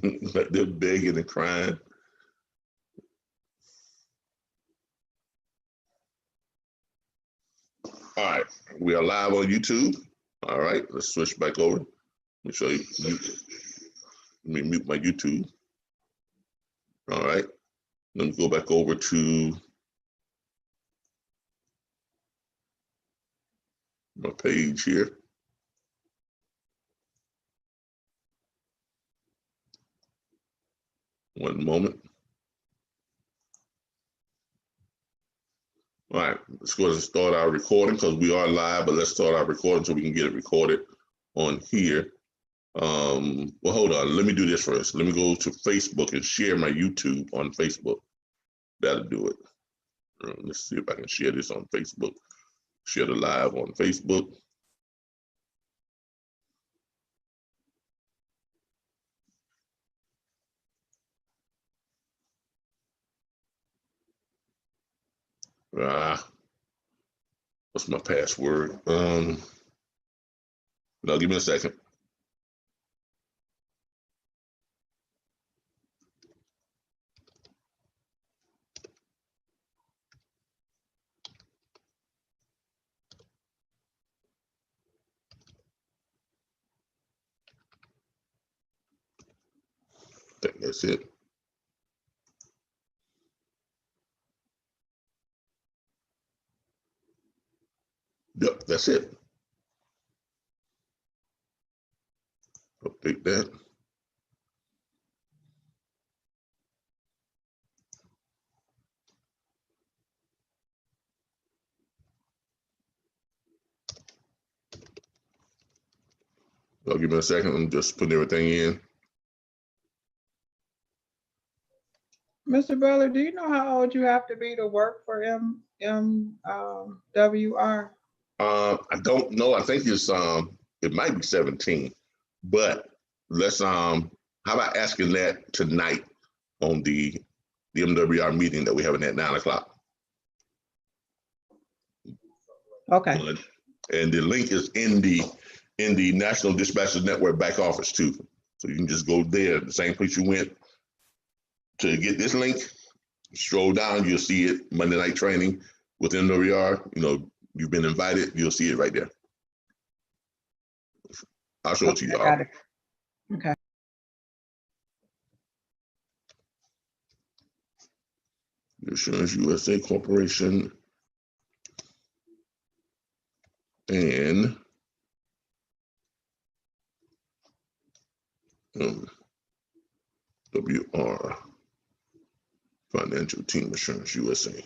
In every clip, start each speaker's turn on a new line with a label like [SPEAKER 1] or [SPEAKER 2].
[SPEAKER 1] Like they're begging and crying. All right, we are live on YouTube. All right, let's switch back over. Let me show you. Let me mute my YouTube. All right, let me go back over to my page here. One moment. All right, let's go ahead and start our recording because we are live, but let's start our recording so we can get it recorded on here. Well, hold on. Let me do this first. Let me go to Facebook and share my YouTube on Facebook. That'll do it. Let's see if I can share this on Facebook. Share the live on Facebook. What's my password? No, give me a second. I think that's it. Yep, that's it. Update that. I'll give me a second. I'm just putting everything in.
[SPEAKER 2] Mr. Butler, do you know how old you have to be to work for MWR?
[SPEAKER 1] I don't know. I think it's it might be 17, but let's how about asking that tonight on the MWR meeting that we're having at 9 o'clock.
[SPEAKER 2] Okay.
[SPEAKER 1] And the link is in the National Dispatchers Network back office too. So you can just go there, the same place you went to get this link. Scroll down, you'll see it. Monday night training with MWR. You know, you've been invited. You'll see it right there. I'll show it to you all.
[SPEAKER 2] Okay.
[SPEAKER 1] Assurance USA Corporation and WR Financial Team Assurance USA.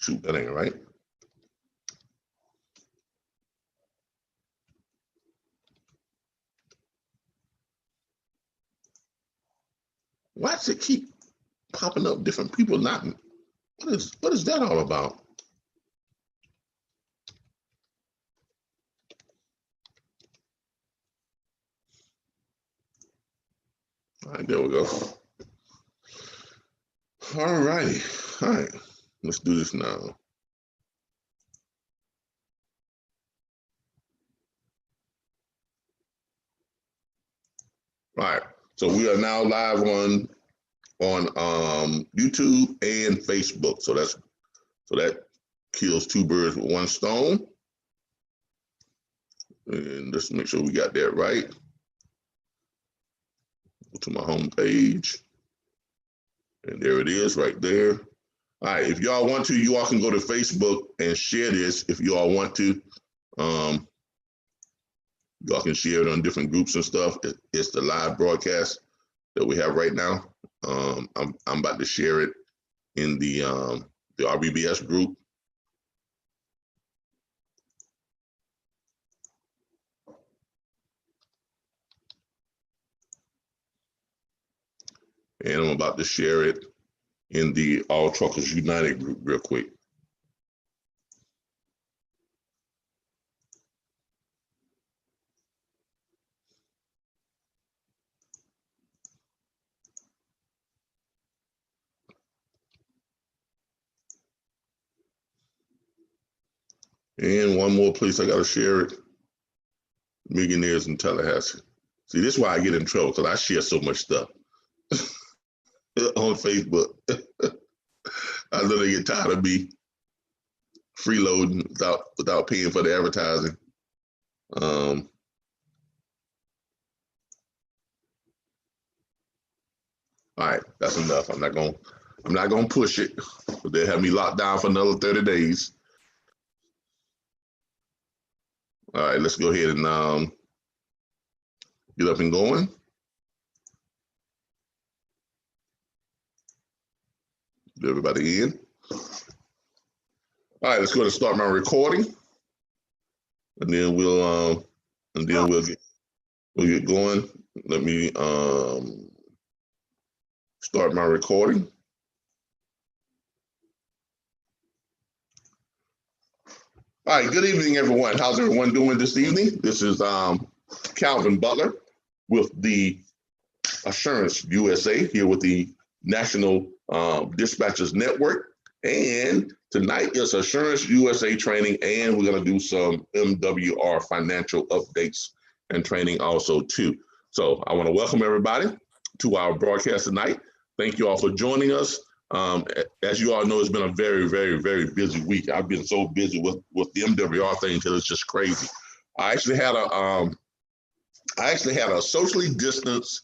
[SPEAKER 1] Shoot, that ain't right. Why does it keep popping up different people? Not what is that all about? All right, there we go. All righty. All right, let's do this now. All right, so we are now live on YouTube and Facebook. So that kills two birds with one stone. And let's make sure we got that right. Go to my home page. And there it is right there. All right, if y'all want to, you all can go to Facebook and share this if you all want to. Y'all can share it on different groups and stuff. It's the live broadcast that we have right now. I'm about to share it in the RBBS group. I'm about to share it in the All Truckers United group real quick. And one more place I got to share it. Millionaires in Tallahassee. See, this is why I get in trouble, because I share so much stuff on Facebook. I know they get tired of me freeloading without paying for the advertising. All right, that's enough. I'm not gonna push it, but they have me locked down for another 30 days. All right, let's go ahead and get up and going. Get everybody in. All right, let's go to start my recording, and then we'll get going. Let me start my recording. All right, good evening, everyone. How's everyone doing this evening? This is Calvin Butler with the Assurance USA here with the National Dispatchers Network. And tonight is Assurance USA training, and we're going to do some MWR financial updates and training also too. So I want to welcome everybody to our broadcast tonight. Thank you all for joining us. As you all know, it's been a very, very, very busy week. I've been so busy with the MWR thing until it's just crazy. I actually had a socially distanced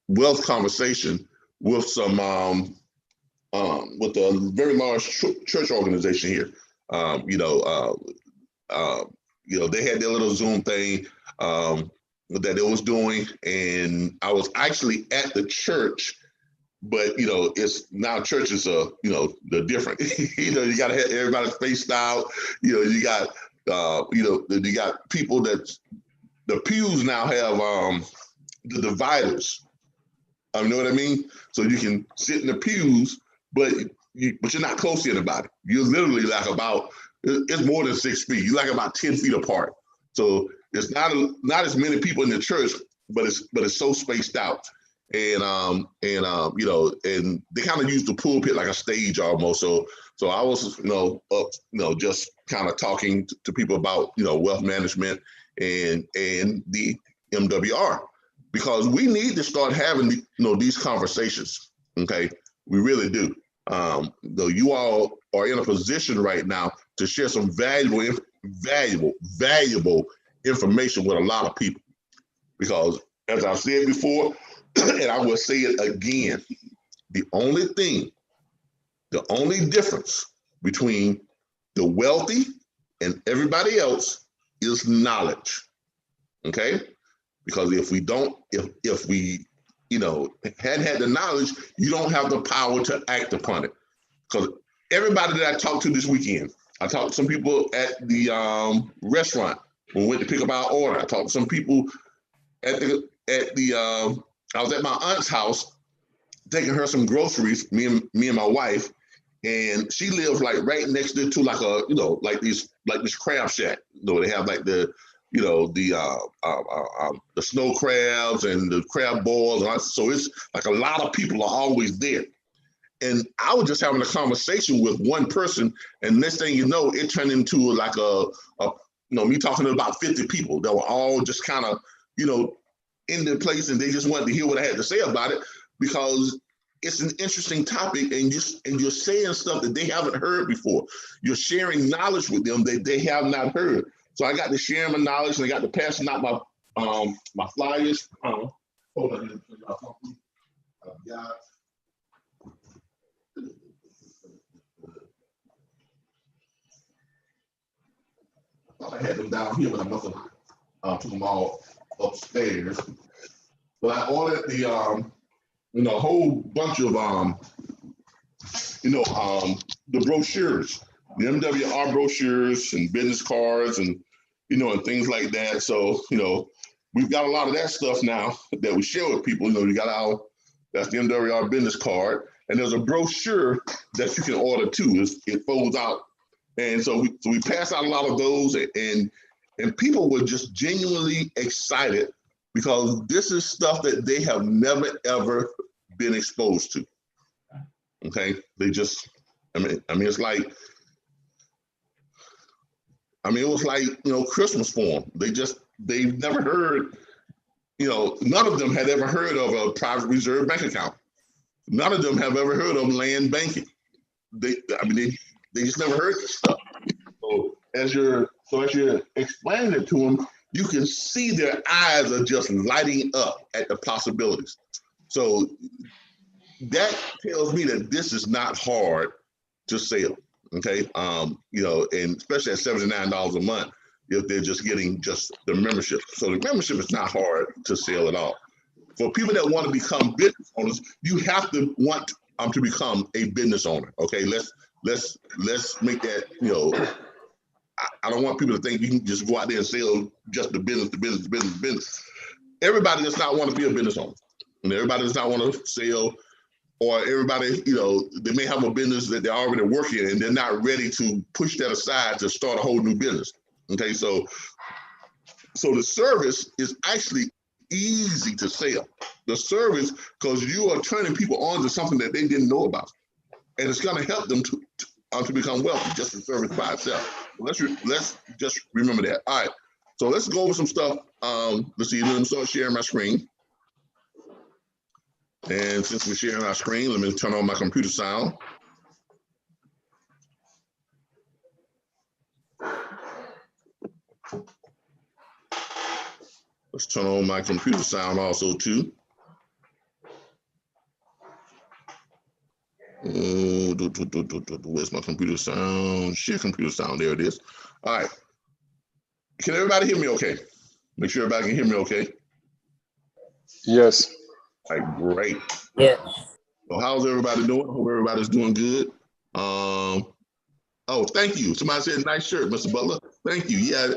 [SPEAKER 1] wealth conversation with some with a very large church organization here. They had their little Zoom thing that it was doing, and I was actually at the church, but it's now churches are they're different. You got to have everybody spaced out. You got you got people that the pews now have the dividers. You know what I mean? So you can sit in the pews, but you're not close to anybody. You're literally like it's more than 6 feet. You're like about 10 feet apart. So it's not as many people in the church, but it's so spaced out. And and they kind of use the pulpit like a stage almost. So I was just kind of talking to people about wealth management and the MWR, because we need to start having these conversations. Okay, we really do. Though you all are in a position right now to share some valuable information with a lot of people, because as I've said before, and I will say it again, the only difference between the wealthy and everybody else is knowledge. Okay? Because if we hadn't had the knowledge, you don't have the power to act upon it. Because everybody that I talked to this weekend, I talked to some people at the restaurant when we went to pick up our order. I talked to some people at the I was at my aunt's house taking her some groceries, me and my wife, and she lives like right next to like a this crab shack. They have like the snow crabs and the crab balls. So it's like a lot of people are always there. And I was just having a conversation with one person, and next thing you know, it turned into like me talking to about 50 people that were all just kind of, in the place, and they just wanted to hear what I had to say about it, because it's an interesting topic, and you're saying stuff that they haven't heard before. You're sharing knowledge with them that they have not heard. So I got to share my knowledge, and I got to pass out my flyers. Hold on. I thought I had them down here, but I must have took them all upstairs. But I ordered the a whole bunch of the brochures, the MWR brochures and business cards and and things like that. So we've got a lot of that stuff now that we share with people. You know, you got that's the MWR business card, and there's a brochure that you can order too. It folds out, and so we pass out a lot of those, and people were just genuinely excited because this is stuff that they have never ever been exposed to. Okay, they just, I mean, it's like, it was like, Christmas for them. They've never heard, none of them had ever heard of a private reserve bank account. None of them have ever heard of land banking. They just never heard this stuff. So as you're explaining it to them, you can see their eyes are just lighting up at the possibilities. So that tells me that this is not hard to sell. Okay, and especially at $79 a month, if they're just getting just the membership. So the membership is not hard to sell at all. For people that want to become business owners, you have to want to become a business owner. Okay, let's make that, I don't want people to think you can just go out there and sell just the business. Everybody does not want to be a business owner. And everybody does not want to sell, or everybody, they may have a business that they're already working and they're not ready to push that aside to start a whole new business. Okay, so the service is actually easy to sell. The service, because you are turning people on to something that they didn't know about, and it's going to help them to become wealthy. Just the service by itself. Let's just remember that. All right, so let's go over some stuff. Let's see. Let me start sharing my screen. And since we're sharing our screen, let me turn on my computer sound. Let's turn on my computer sound also too. Where's my computer sound? Share computer sound. There it is. All right. Can everybody hear me okay? Make sure everybody can hear me okay.
[SPEAKER 3] Yes.
[SPEAKER 1] All right, great.
[SPEAKER 4] Yeah.
[SPEAKER 1] So how's everybody doing? Hope everybody's doing good. Oh, thank you. Somebody said nice shirt, Mr. Butler. Thank you. Yeah.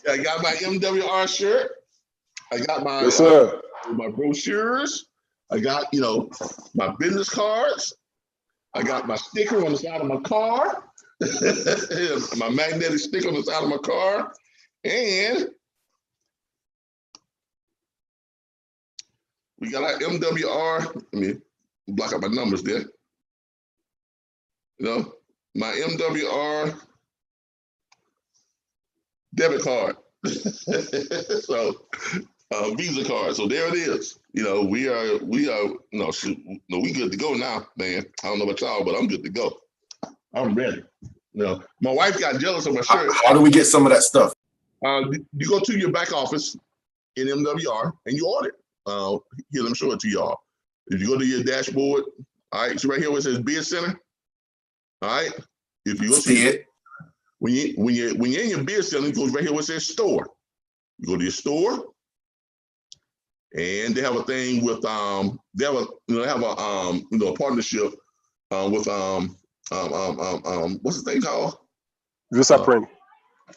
[SPEAKER 1] I got my MWR shirt. I got my
[SPEAKER 3] Yes, sir.
[SPEAKER 1] My brochures. I got, my business cards. I got my sticker on the side of my car. My magnetic sticker on the side of my car. And we got our MWR. Let me block out my numbers there. My MWR debit card. So Visa card. So there it is. We are we good to go now, man. I don't know about y'all, but I'm good to go. I'm ready. My wife got jealous of my shirt.
[SPEAKER 5] How do we get some of that stuff?
[SPEAKER 1] You go to your back office in MWR and you order it. Here, let me show it to y'all. If you go to your dashboard, all right, so right here where it says Bid Center, all right. If you go
[SPEAKER 5] See it.
[SPEAKER 1] When you're in your Bid Center, it goes right here where it says Store. You go to your store, and they have a thing with they have a partnership with what's the thing called?
[SPEAKER 3] VistaPrint.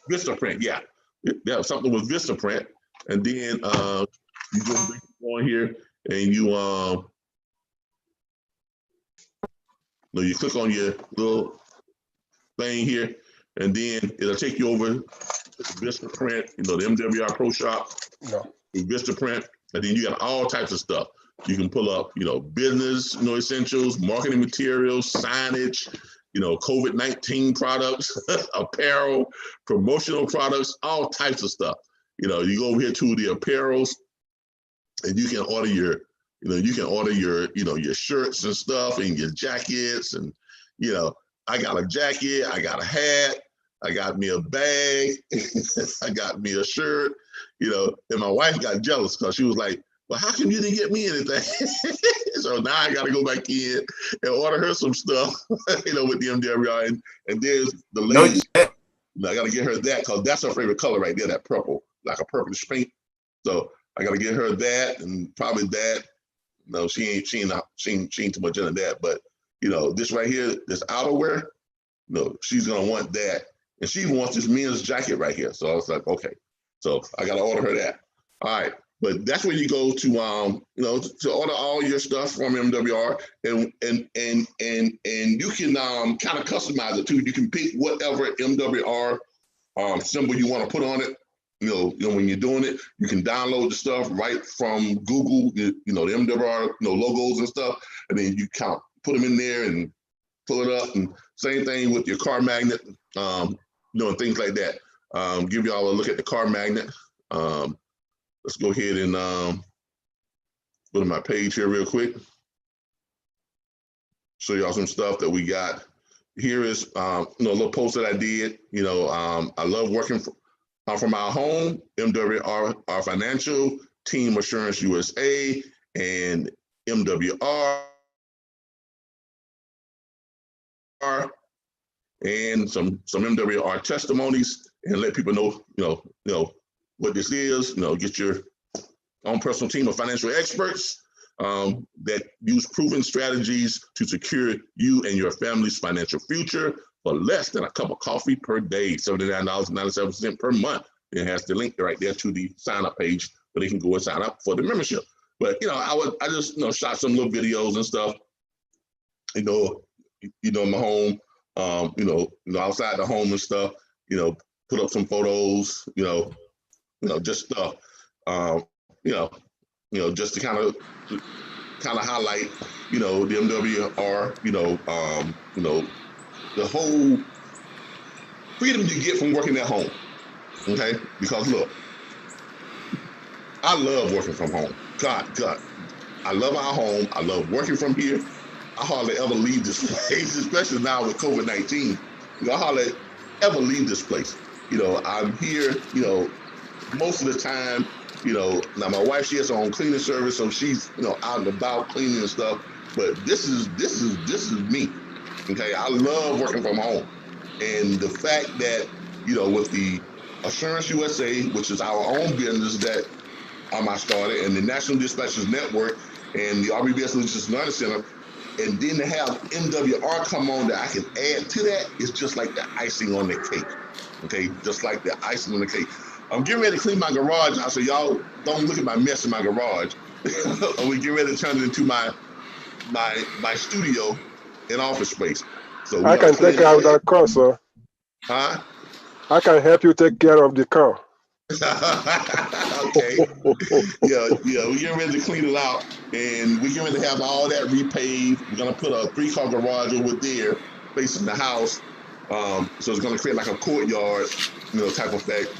[SPEAKER 1] VistaPrint, yeah. They have something with VistaPrint, and then you just go in here and you click on your little thing here, and then it'll take you over to VistaPrint, the MWR Pro Shop, VistaPrint, and then you got all types of stuff. You can pull up, business, essentials, marketing materials, signage, COVID-19 products, apparel, promotional products, all types of stuff. You go over here to the apparels, and you can order your your shirts and stuff and your jackets, and I got a jacket, I got a hat, I got me a bag, I got me a shirt, and my wife got jealous because she was like, well, how come you didn't get me anything? So now I got to go back in and order her some stuff, with the MWR, and there's the lady. I got to get her that because that's her favorite color right there, that purple, like a purplish pink. So I got to get her that, and probably that. No, she ain't too much into that, but this right here, this outerwear, she's gonna want that, and she wants this men's jacket right here. So I was like, okay. So I got to order her that. All right. But that's where you go to, to order all your stuff from MWR, and you can kind of customize it too. You can pick whatever MWR symbol you want to put on it. When you're doing it, you can download the stuff right from Google. The MWR logos and stuff, and then you kind of put them in there and pull it up. And same thing with your car magnet, and things like that. Give y'all a look at the car magnet. Let's go ahead and go to my page here real quick. Show y'all some stuff that we got. Here is a little post that I did. I love working from our home, MWR, our financial, Team Assurance USA, and MWR, and some MWR testimonies, and let people know, what this is. Get your own personal team of financial experts that use proven strategies to secure you and your family's financial future for less than a cup of coffee per day, $79.97 per month. It has the link right there to the sign up page where they can go and sign up for the membership. But I just shot some little videos and stuff, in my home, outside the home and stuff, put up some photos, just stuff, just to kind of highlight, the MWR, the whole freedom you get from working at home. Okay, because look, I love working from home. God, I love our home. I love working from here. I hardly ever leave this place, especially now with COVID-19. I hardly ever leave this place. I'm here, most of the time. Now my wife, she has her own cleaning service, so she's, out and about cleaning and stuff. But this is me. Okay, I love working from home, and the fact that with the Assurance USA, which is our own business that I started, and the National Dispatchers Network, and the RBBS Logistics Learning Center, and then to have MWR come on that I can add to that, it's just like the icing on the cake. Okay, just like the icing on the cake. I'm getting ready to clean my garage out, so y'all don't look at my mess in my garage. We get ready to turn it into my studio and office space. So
[SPEAKER 3] I can take care of that car, sir.
[SPEAKER 1] Huh?
[SPEAKER 3] I can help you take care of the car.
[SPEAKER 1] Okay. Yeah, we're getting ready to clean it out, and we're getting ready to have all that repaved. We're gonna put a 3-car garage over there facing the house. So it's gonna create like a courtyard, type of effect.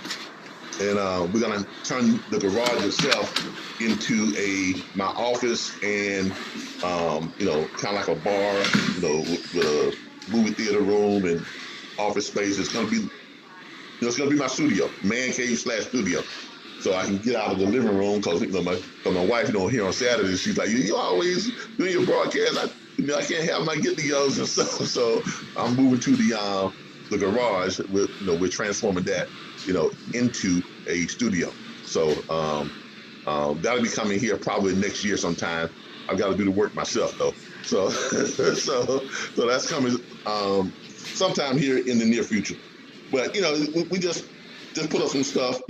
[SPEAKER 1] And we're gonna turn the garage itself into my office and kind of like a bar, with a movie theater room and office space. It's gonna be my studio, man cave / studio. So I can get out of the living room because my wife, here on Saturday, she's like, you always doing your broadcast. I can't have my get-togethers and stuff. So I'm moving to the garage. We're transforming that, into a studio. So that'll be coming here probably next year sometime. I've got to do the work myself though. So so that's coming sometime here in the near future. But we just put up some stuff,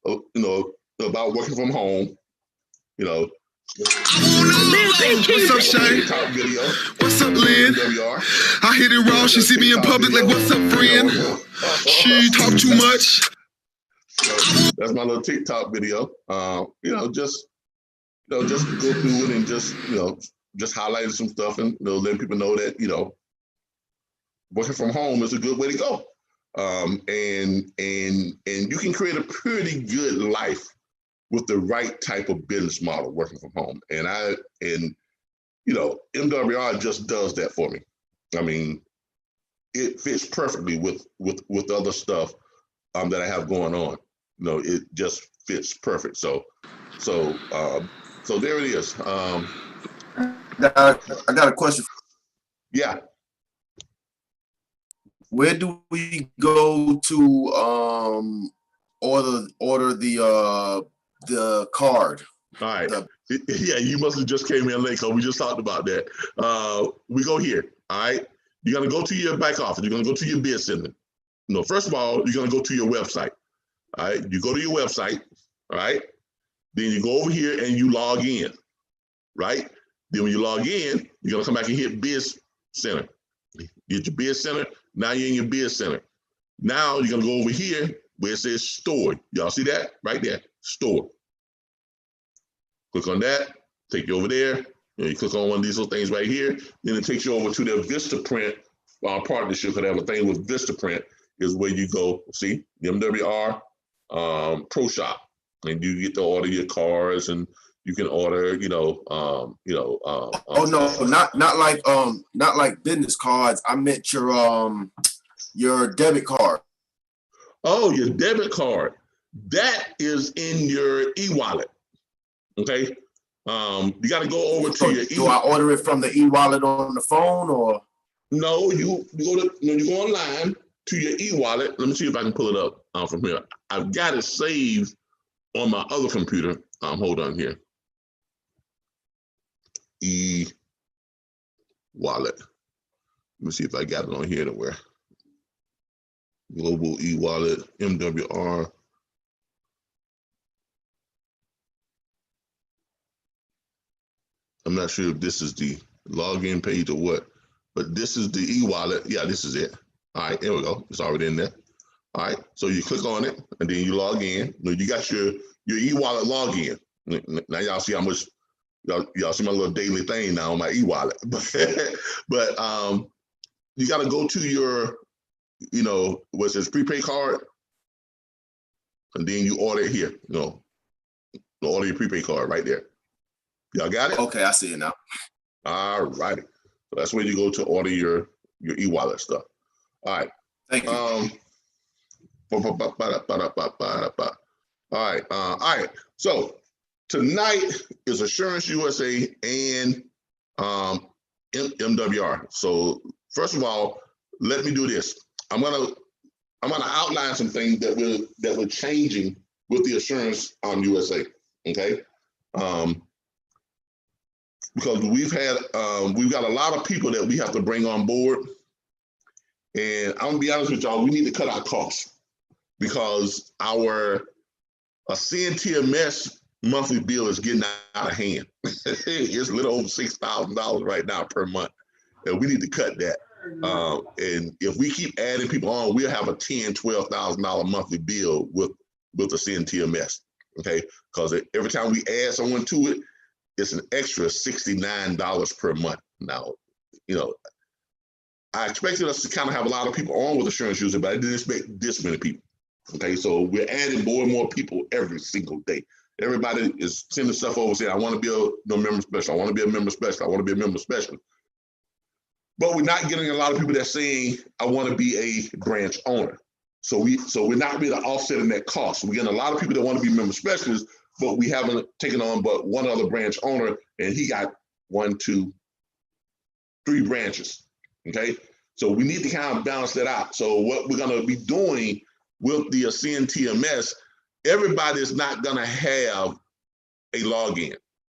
[SPEAKER 1] about working from home.
[SPEAKER 4] What's up, Shay?
[SPEAKER 1] Talk video.
[SPEAKER 4] What's up, Lynn?
[SPEAKER 1] MWR.
[SPEAKER 4] I hit it raw. She see me in public like, what's up, friend? She talk too much.
[SPEAKER 1] So that's my little TikTok video. Just go through it and just highlighting some stuff and letting people know that working from home is a good way to go. And you can create a pretty good life with the right type of business model working from home. And MWR just does that for me. I mean, it fits perfectly with other stuff that I have going on. It just fits perfect. So there it is.
[SPEAKER 5] I got a question.
[SPEAKER 1] Yeah.
[SPEAKER 5] Where do we go to order the card?
[SPEAKER 1] All right. Yeah, you must have just came in late because we just talked about that. We go here. All right. You're gonna go to your back office. You're gonna go to your biz center. First of all, you're gonna go to your website. All right, you go to your website, all right? Then you go over here and you log in, right? Then when you log in, you're gonna come back and hit Biz Center. Get your Biz Center. Now you're in your Biz Center. Now you're gonna go over here where it says Store. Y'all see that? Right there, Store. Click on that, take you over there. You click on one of these little things right here, then it takes you over to their Vistaprint partnership, because they have a thing with Vistaprint, is where you go, see, the MWR Pro Shop, and you get to order your cars, and you can order,
[SPEAKER 5] Oh no, not like business cards. I meant your debit card.
[SPEAKER 1] Oh, your debit card. That is in your e-wallet. Okay. You got to go over to your
[SPEAKER 5] Do I order it from the e-wallet on the phone, or?
[SPEAKER 1] No, you go online to your e-wallet. Let me see if I can pull it up from here. I've got it saved on my other computer. Hold on here. E-wallet. Let me see if I got it on here anywhere. Global e-wallet, MWR. I'm not sure if this is the login page or what, but this is the e-wallet. Yeah, this is it. All right, there we go. It's already in there. All right, so you click on it and then you log in. You got your e-wallet login. Now y'all see how much y'all see my little daily thing now on my e-wallet. but you got to go to your, what says prepaid card, and then you order it here. Order your prepaid card right there. Y'all got it?
[SPEAKER 5] Okay, I see it now.
[SPEAKER 1] All righty. So that's where you go to order your e-wallet stuff. All right.
[SPEAKER 5] Thank you.
[SPEAKER 1] All right. So tonight is Assurance USA and MWR. So first of all, let me do this. I'm gonna outline some things that we're changing with the Assurance USA. Okay. Because we've got a lot of people that we have to bring on board. And I'm gonna be honest with y'all, we need to cut our costs, because our CNTMS monthly bill is getting out of hand. It's a little over $6,000 right now per month, and we need to cut that. And if we keep adding people on, we'll have a $10,000, $12,000 monthly bill with the CNTMS. Okay, because every time we add someone to it, it's an extra $69 per month. Now, I expected us to kind of have a lot of people on with Assurance USA, but I didn't expect this many people. Okay, so we're adding more and more people every single day. Everybody is sending stuff over saying, I want to be a member special. I want to be a member special. I want to be a member special. But we're not getting a lot of people that saying, I want to be a branch owner. So we're not really offsetting that cost. We're getting a lot of people that want to be member specialists, but we haven't taken on but one other branch owner, and he got 1, 2, 3 branches. Okay, so we need to kind of balance that out. So what we're going to be doing with the CNTMS, everybody is not going to have a login.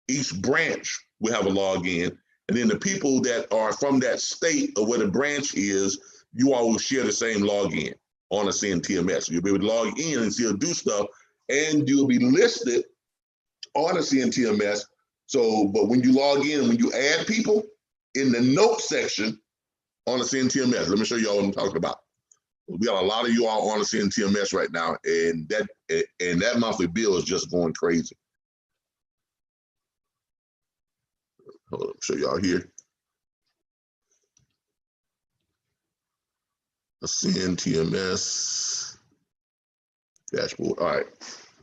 [SPEAKER 1] Each branch will have a login, and then the people that are from that state or where the branch is, you all will share the same login on a CNTMS. You'll be able to log in and still do stuff, and you'll be listed on a CNTMS. So, but when you log in, when you add people in the notes section on the CNTMS, let me show you all what I'm talking about. We got a lot of you all on the CNTMS right now, and that monthly bill is just going crazy. Hold on, show y'all here. The CNTMS dashboard. All right,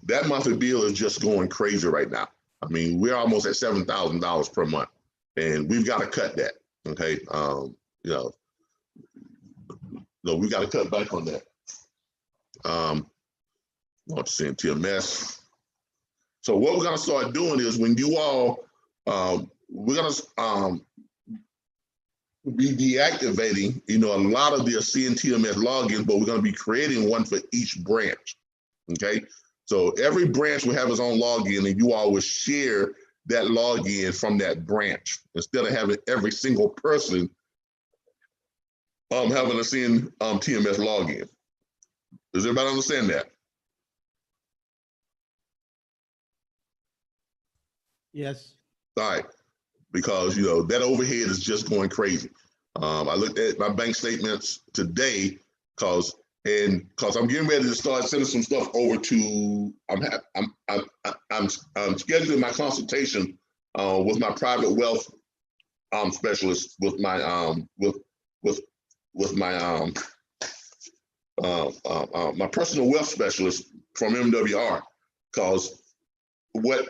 [SPEAKER 1] that monthly bill is just going crazy right now. I mean, we're almost at $7,000 per month, and we've got to cut that. Okay, no, we got to cut back on that. Launch CNTMS. So what we're gonna start doing is, when you all, we're gonna be deactivating, a lot of the CNTMS logins, but we're gonna be creating one for each branch. Okay, so every branch will have its own login, and you all will share that login from that branch, instead of having every single person having a CNTMS login. Does everybody understand that?
[SPEAKER 6] Yes.
[SPEAKER 1] All right, because you know that overhead is just going crazy. I looked at my bank statements today because I'm getting ready to start sending some stuff over to. I'm scheduling my consultation with my private wealth specialist with my my personal wealth specialist from MWR, because what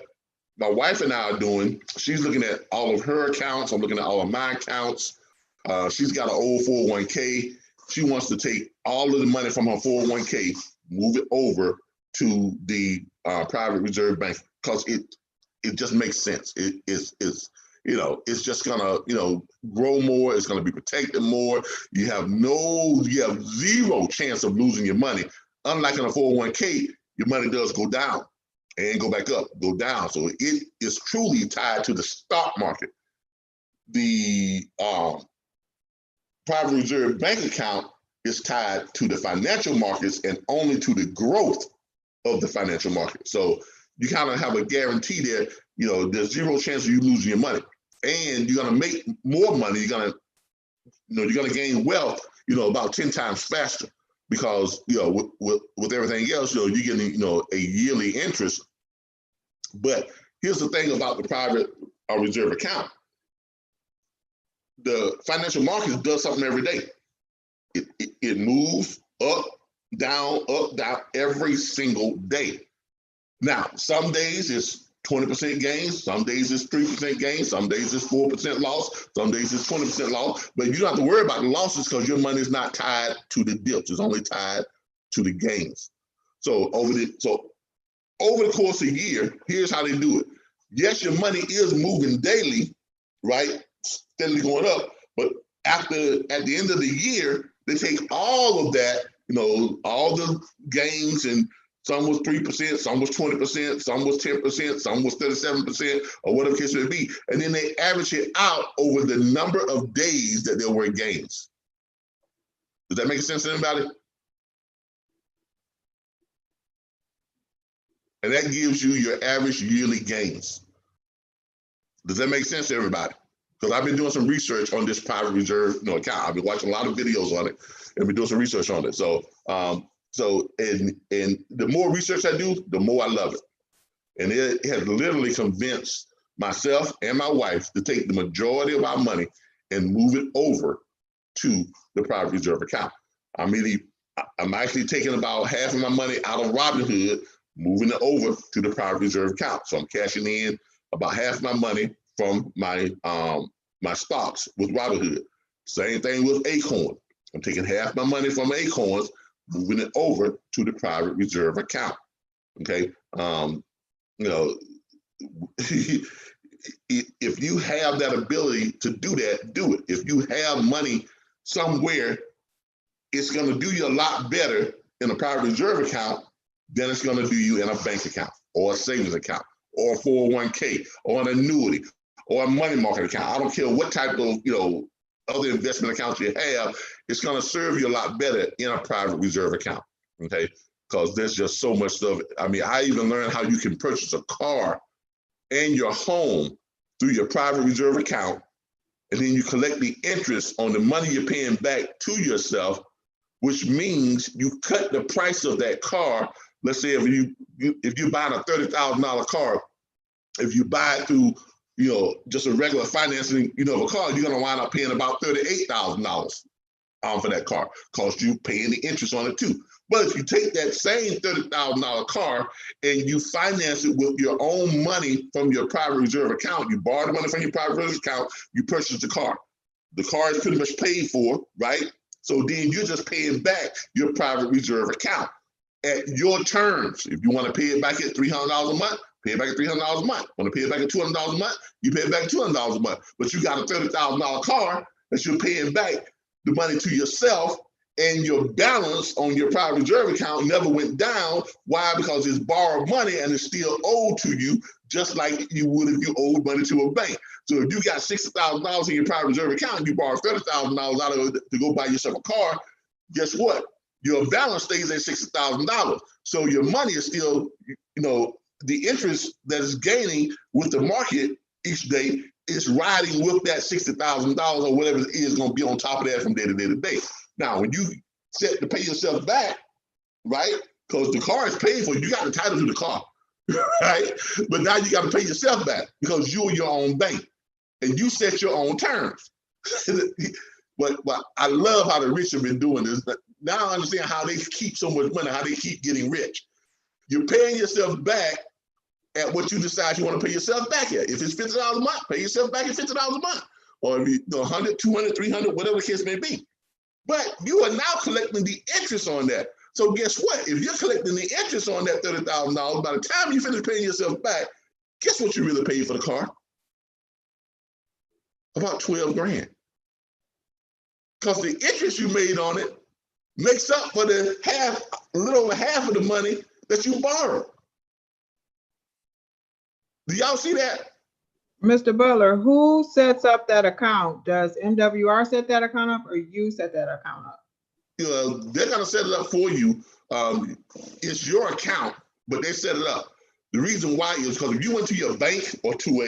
[SPEAKER 1] my wife and I are doing, she's looking at all of her accounts. I'm looking at all of my accounts. She's got an old 401k. She wants to take all of the money from her 401k, move it over to the private reserve bank, because it just makes sense. It's just gonna grow more. It's gonna be protected more. You have zero chance of losing your money. Unlike in a 401k, your money does go down and go back up, go down. So it is truly tied to the stock market. The private reserve bank account is tied to the financial markets and only to the growth of the financial market. So you kind of have a guarantee there. There's zero chance of you losing your money, and you're gonna make more money. You're gonna gain wealth. About 10 times faster, because with everything else, you're getting a yearly interest. But here's the thing about the private reserve account. The financial markets does something every day. It moves up, down, every single day. Now, some days it's 20% gains, some days it's 3% gains, some days it's 4% loss, some days it's 20% loss. But you don't have to worry about the losses because your money is not tied to the dips. It's only tied to the gains. So over the course of a year, here's how they do it. Yes, your money is moving daily, right? Steadily going up, but at the end of the year, they take all of that, all the gains, and some was 3%, some was 20%, some was 10%, some was 37%, or whatever the case may be, and then they average it out over the number of days that there were gains. Does that make sense to anybody? And that gives you your average yearly gains. Does that make sense to everybody? Because I've been doing some research on this private reserve account. I've been watching a lot of videos on it and been doing some research on it. So and the more research I do, the more I love it. And it has literally convinced myself and my wife to take the majority of our money and move it over to the private reserve account. I'm actually taking about half of my money out of Robinhood, moving it over to the private reserve account. So I'm cashing in about half of my money from my my stocks with Robinhood. Same thing with Acorn. I'm taking half my money from Acorns, moving it over to the private reserve account. Okay. If you have that ability to do that, do it. If you have money somewhere, it's going to do you a lot better in a private reserve account than it's going to do you in a bank account or a savings account or a 401k or an annuity or a money market account. I don't care what type of other investment accounts you have, it's going to serve you a lot better in a private reserve account. Okay, because there's just so much stuff. I even learned how you can purchase a car and your home through your private reserve account, and then you collect the interest on the money you're paying back to yourself, which means you cut the price of that car. Let's say if you're buying a $30,000 car, if you buy it through just a regular financing of a car, you're going to wind up paying about $38,000 for that car, because you paying the interest on it too. But if you take that same $30,000 car and you finance it with your own money from your private reserve account, you borrow the money from your private reserve account, you purchase the car. The car is pretty much paid for, right? So then you're just paying back your private reserve account at your terms. If you want to pay it back at $300 a month, pay it back at $300 a month. Want to pay it back at $200 a month, you pay it back at $200 a month. But you got a $30,000 car that you're paying back the money to yourself, and your balance on your private reserve account never went down. Why? Because it's borrowed money and it's still owed to you, just like you would if you owed money to a bank. So if you got $60,000 in your private reserve account and you borrow $30,000 out of it to go buy yourself a car, guess what? Your balance stays at $60,000. So your money is still, the interest that is gaining with the market each day is riding with that $60,000 or whatever it is going to be on top of that from day to day to day. Now, when you set to pay yourself back, right? Because the car is paid for, you got the title to the car, right? But now you got to pay yourself back because you're your own bank and you set your own terms. But I love how the rich have been doing this. Now I understand how they keep so much money, how they keep getting rich. You're paying yourself back at what you decide you want to pay yourself back at. If it's $50 a month, pay yourself back at $50 a month. Or if you 100, 200, 300, whatever the case may be. But you are now collecting the interest on that. So guess what? If you're collecting the interest on that $30,000, by the time you finish paying yourself back, guess what you really paid for the car? About 12 grand. Because the interest you made on it makes up for the a little over half of the money that you borrowed. Do y'all see that?
[SPEAKER 2] Mr. Butler, who sets up that account? Does MWR set that account up or you set that account up?
[SPEAKER 1] They're gonna set it up for you. It's your account, but they set it up. The reason why is because if you went to your bank or to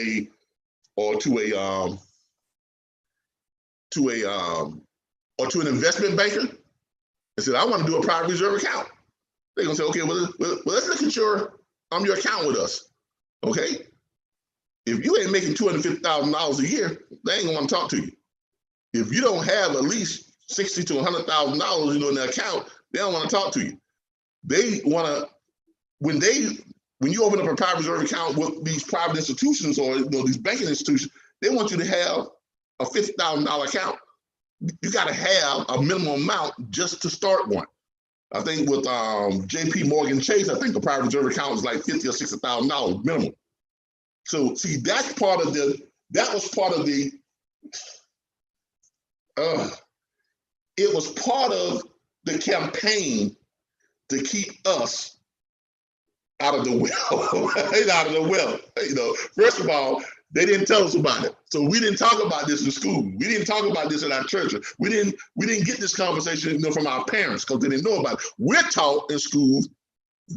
[SPEAKER 1] an investment banker and said, I want to do a private reserve account, they're gonna say, okay, well let's look at your account with us. Okay. If you ain't making $250,000 a year, they ain't gonna want to talk to you. If you don't have at least $60,000 to $100,000, in the account, they don't want to talk to you. They want to, when you open up a private reserve account with these private institutions or these banking institutions, they want you to have a $50,000 account. You got to have a minimum amount just to start one. I think with JP Morgan Chase, I think the private reserve account was like $50,000 or $60,000 minimum. So see, that was part of the, it was part of the campaign to keep us out of the well, out of the well. First of all, they didn't tell us about it. So we didn't talk about this in school. We didn't talk about this in our church. We didn't get this conversation from our parents because they didn't know about it. We're taught in school,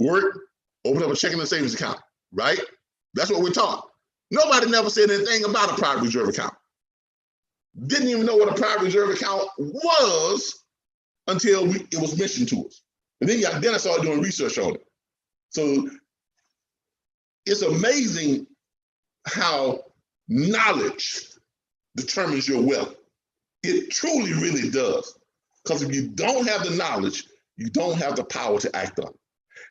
[SPEAKER 1] work, open up a checking and savings account, right? That's what we're taught. Nobody never said anything about a private reserve account. Didn't even know what a private reserve account was until it was mentioned to us. And then I started doing research on it. So it's amazing how knowledge determines your wealth. It truly, really does. Because if you don't have the knowledge, you don't have the power to act on it.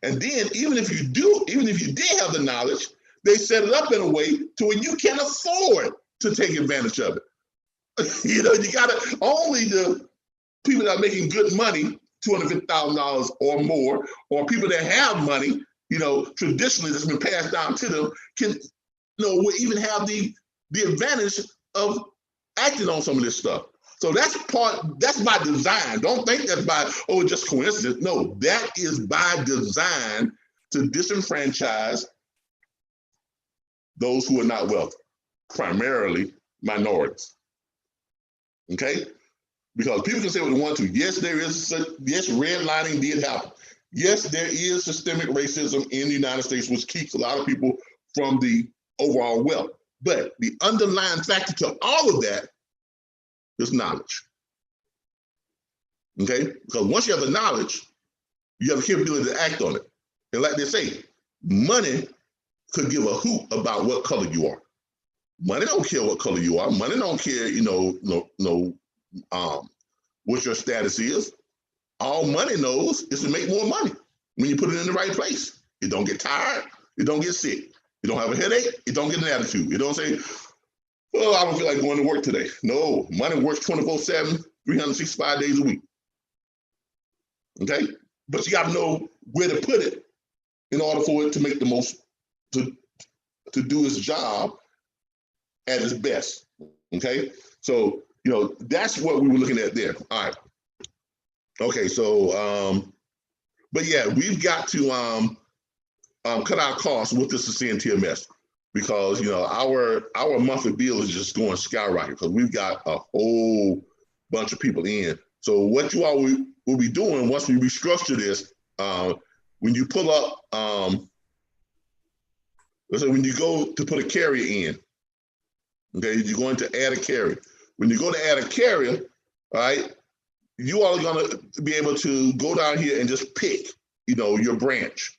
[SPEAKER 1] And then even if you did have the knowledge, they set it up in a way to where you can afford to take advantage of it. You gotta, only the people that are making good money, $250,000 or more, or people that have money, traditionally that's been passed down to them, can, will even have the advantage of acting on some of this stuff. So that's by design. Don't think that's by, just coincidence. No, that is by design to disenfranchise those who are not wealthy, primarily minorities. Okay? Because people can say what they want to. Yes, yes, redlining did happen. Yes, there is systemic racism in the United States, which keeps a lot of people from the overall wealth. But the underlying factor to all of that is knowledge. Okay? Because once you have the knowledge, you have the capability to act on it. And like they say, money could give a hoot about what color you are. Money don't care what color you are. Money don't care, what your status is. All money knows is to make more money when you put it in the right place. You don't get tired. You don't get sick. You don't have a headache. You don't get an attitude. You don't say, well, I don't feel like going to work today. No, money works 24/7, 365 days a week. Okay? But you got to know where to put it in order for it to make the most, to do its job at its best. Okay? So, that's what we were looking at there. All right. Okay, so, but yeah, we've got to cut our costs with this CNTMS because, our monthly bill is just going skyrocket because we've got a whole bunch of people in. So what you all will be doing once we restructure this, when you pull up So when you go to put a carrier in, okay, you're going to add a carrier. When you go to add a carrier, all right, you are going to be able to go down here and just pick, your branch.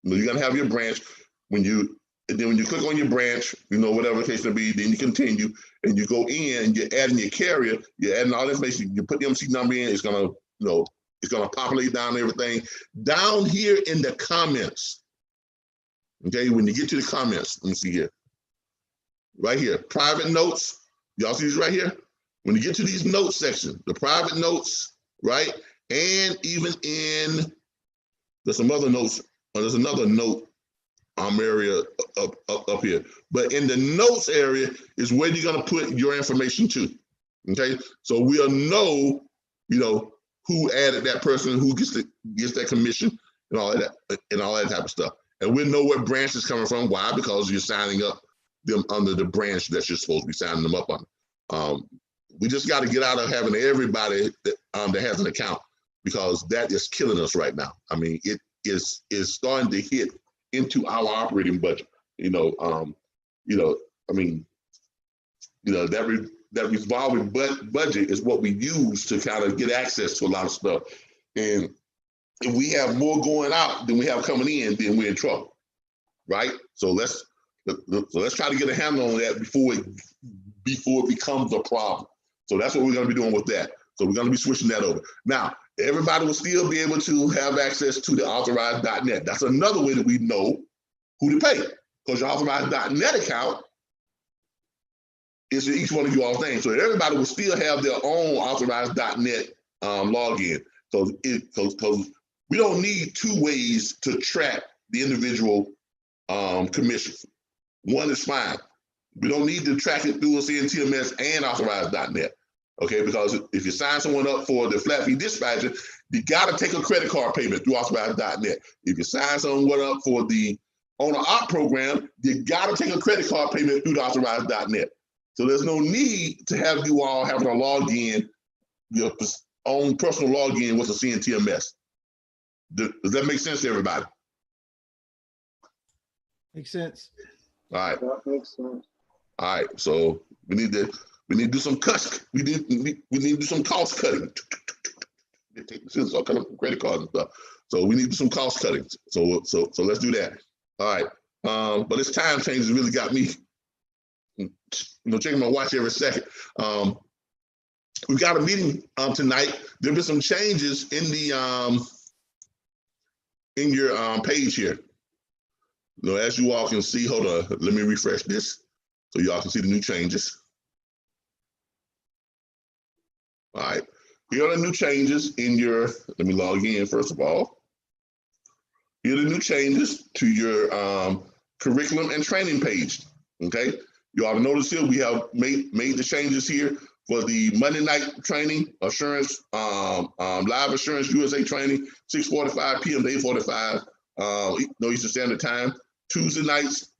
[SPEAKER 1] You're going to have your branch. When you click on your branch, whatever the case may be, then you continue and you go in, you're adding your carrier, you're adding all the information, you put the MC number in, it's going to populate down everything. Down here in the comments, okay, when you get to the comments, let me see here. Right here, private notes. Y'all see this right here? When you get to these notes section, the private notes, right? And even there's some other notes, there's another note area up here. But in the notes area is where you're gonna put your information to. Okay, so we'll know, who added that person, who gets that commission, and all that type of stuff. And we'll know what branch is coming from. Why? Because you're signing up them under the branch that you're supposed to be signing them up on. We just got to get out of having everybody that has an account, because that is killing us right now. I mean, it is starting to hit into our operating budget. That revolving budget is what we use to kind of get access to a lot of stuff. And if we have more going out than we have coming in, then we're in trouble, right? So let's try to get a handle on that before it becomes a problem. So that's what we're going to be doing with that. So we're going to be switching that over. Now, everybody will still be able to have access to the authorized.net. That's another way that we know who to pay, because your authorized.net account is in each one of you all's names. So everybody will still have their own authorized.net login. So we don't need two ways to track the individual commissions. One is fine. We don't need to track it through a CNTMS and authorized.net. Okay, because if you sign someone up for the flat fee dispatcher, you got to take a credit card payment through authorized.net. If you sign someone up for the owner op program, you got to take a credit card payment through the authorized.net. So there's no need to have you all having a login, your own personal login with a CNTMS. Does that make sense to everybody?
[SPEAKER 6] Makes sense.
[SPEAKER 1] All right.
[SPEAKER 3] That makes sense.
[SPEAKER 1] All right. So we need to do some cuts. We need to do some cost cutting. Since all kind of credit cards and stuff. So we need to do some cost cutting. So let's do that. All right. But this time change has really got me, checking my watch every second. We've got a meeting tonight. There'll be some changes in the in your page here. As you all can see, hold on, let me refresh this so y'all can see the new changes. All right, here are the new changes in your, let me log in first of all. Here are the new changes to your curriculum and training page, okay? You ought to notice here we have made the changes here for the Monday night training, assurance, live assurance USA training, 6:45 p.m. to 8:45, Eastern Standard Time. Tuesday nights,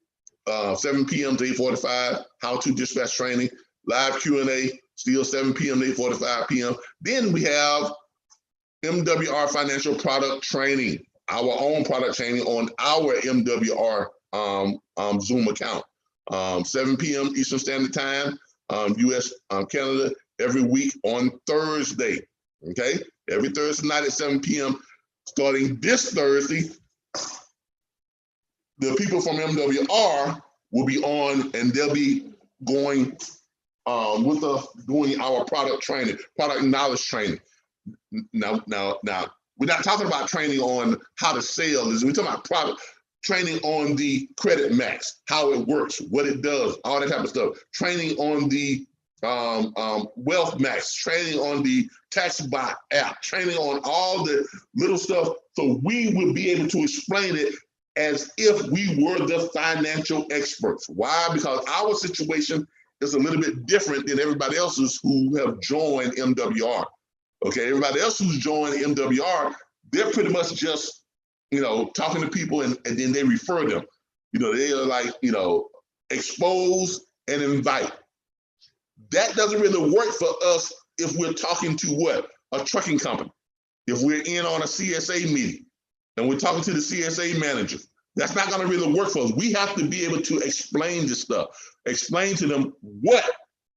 [SPEAKER 1] 7 p.m. to 8:45, how to dispatch training, live Q&A, still 7 p.m. to 8:45 p.m. Then we have MWR financial product training, our own product training on our MWR Zoom account. 7 p.m. Eastern Standard Time, US, Canada, every week on Thursday, okay? Every Thursday night at 7 p.m. Starting this Thursday, the people from MWR will be on and they'll be going with us doing our product training, product knowledge training. Now, we're not talking about training on how to sell. We're talking about product training on the Credit Max, how it works, what it does, all that type of stuff. Training on the Wealth Max, training on the TaxBot app, training on all the little stuff. So we would be able to explain it as if we were the financial experts. Why? Because our situation is a little bit different than everybody else's who have joined MWR. Okay, everybody else who's joined MWR, they're pretty much just, talking to people and then they refer them. They are like, expose and invite. That doesn't really work for us if we're talking to what? A trucking company. If we're in on a CSA meeting and we're talking to the CSA manager, That's not going to really work for us. We have to be able to explain this stuff, explain to them what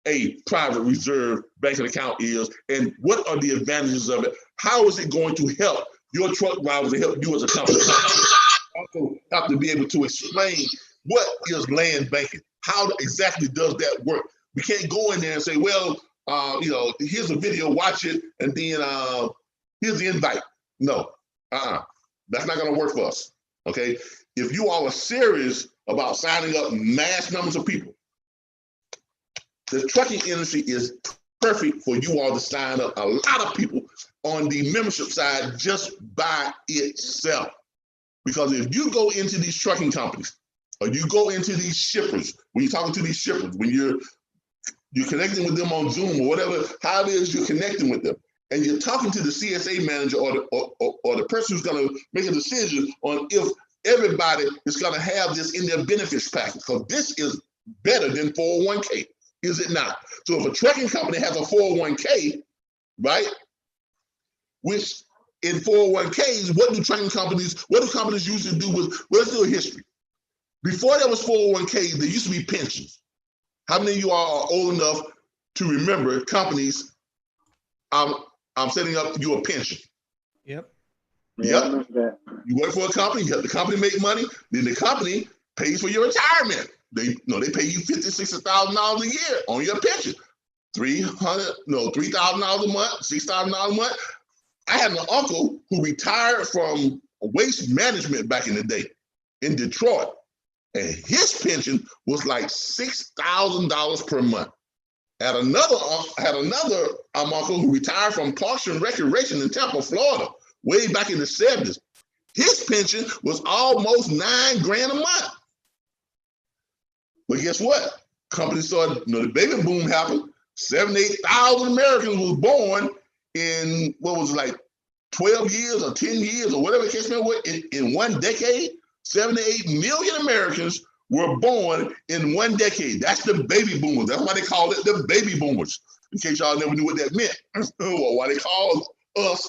[SPEAKER 1] a private reserve banking account is and what are the advantages of it. How is it going to help your truck drivers and help you as a company? Also have to be able to explain what is land banking. How exactly does that work? We can't go in there and say, well, here's a video, watch it, and then here's the invite. No, that's not going to work for us. Okay, if you all are serious about signing up mass numbers of people, the trucking industry is perfect for you all to sign up a lot of people on the membership side just by itself. Because if you go into these trucking companies or you go into these shippers, when you're talking to these shippers, when you're connecting with them on Zoom or whatever, how it is you're connecting with them, and you're talking to the CSA manager or the person who's going to make a decision on if everybody is going to have this in their benefits package, because this is better than 401k, is it not? So if a trucking company has a 401k, right, which in 401ks, what do companies usually do with, well, let's do a history. Before there was 401ks, there used to be pensions. How many of you all are old enough to remember companies, I'm setting up you a pension?
[SPEAKER 6] Yep.
[SPEAKER 1] Yep. You work for a company, you have the company make money, then the company pays for your retirement. They pay you $50,000, $60,000 a year on your pension. $3,000 a month, $6,000 a month. I had an uncle who retired from waste management back in the day in Detroit, and his pension was like $6,000 per month. I had another uncle who retired from Parks and Recreation in Tampa, Florida, way back in the 70s. His pension was almost $9,000 a month. But guess what? Companies started, the baby boom happened. 8,000 Americans was born in what was like 12 years or 10 years or whatever the case may be. In one decade, 7 to 8 million Americans were born in one decade. That's the baby boomers. That's why they call it the baby boomers. In case y'all never knew what that meant, or why they called us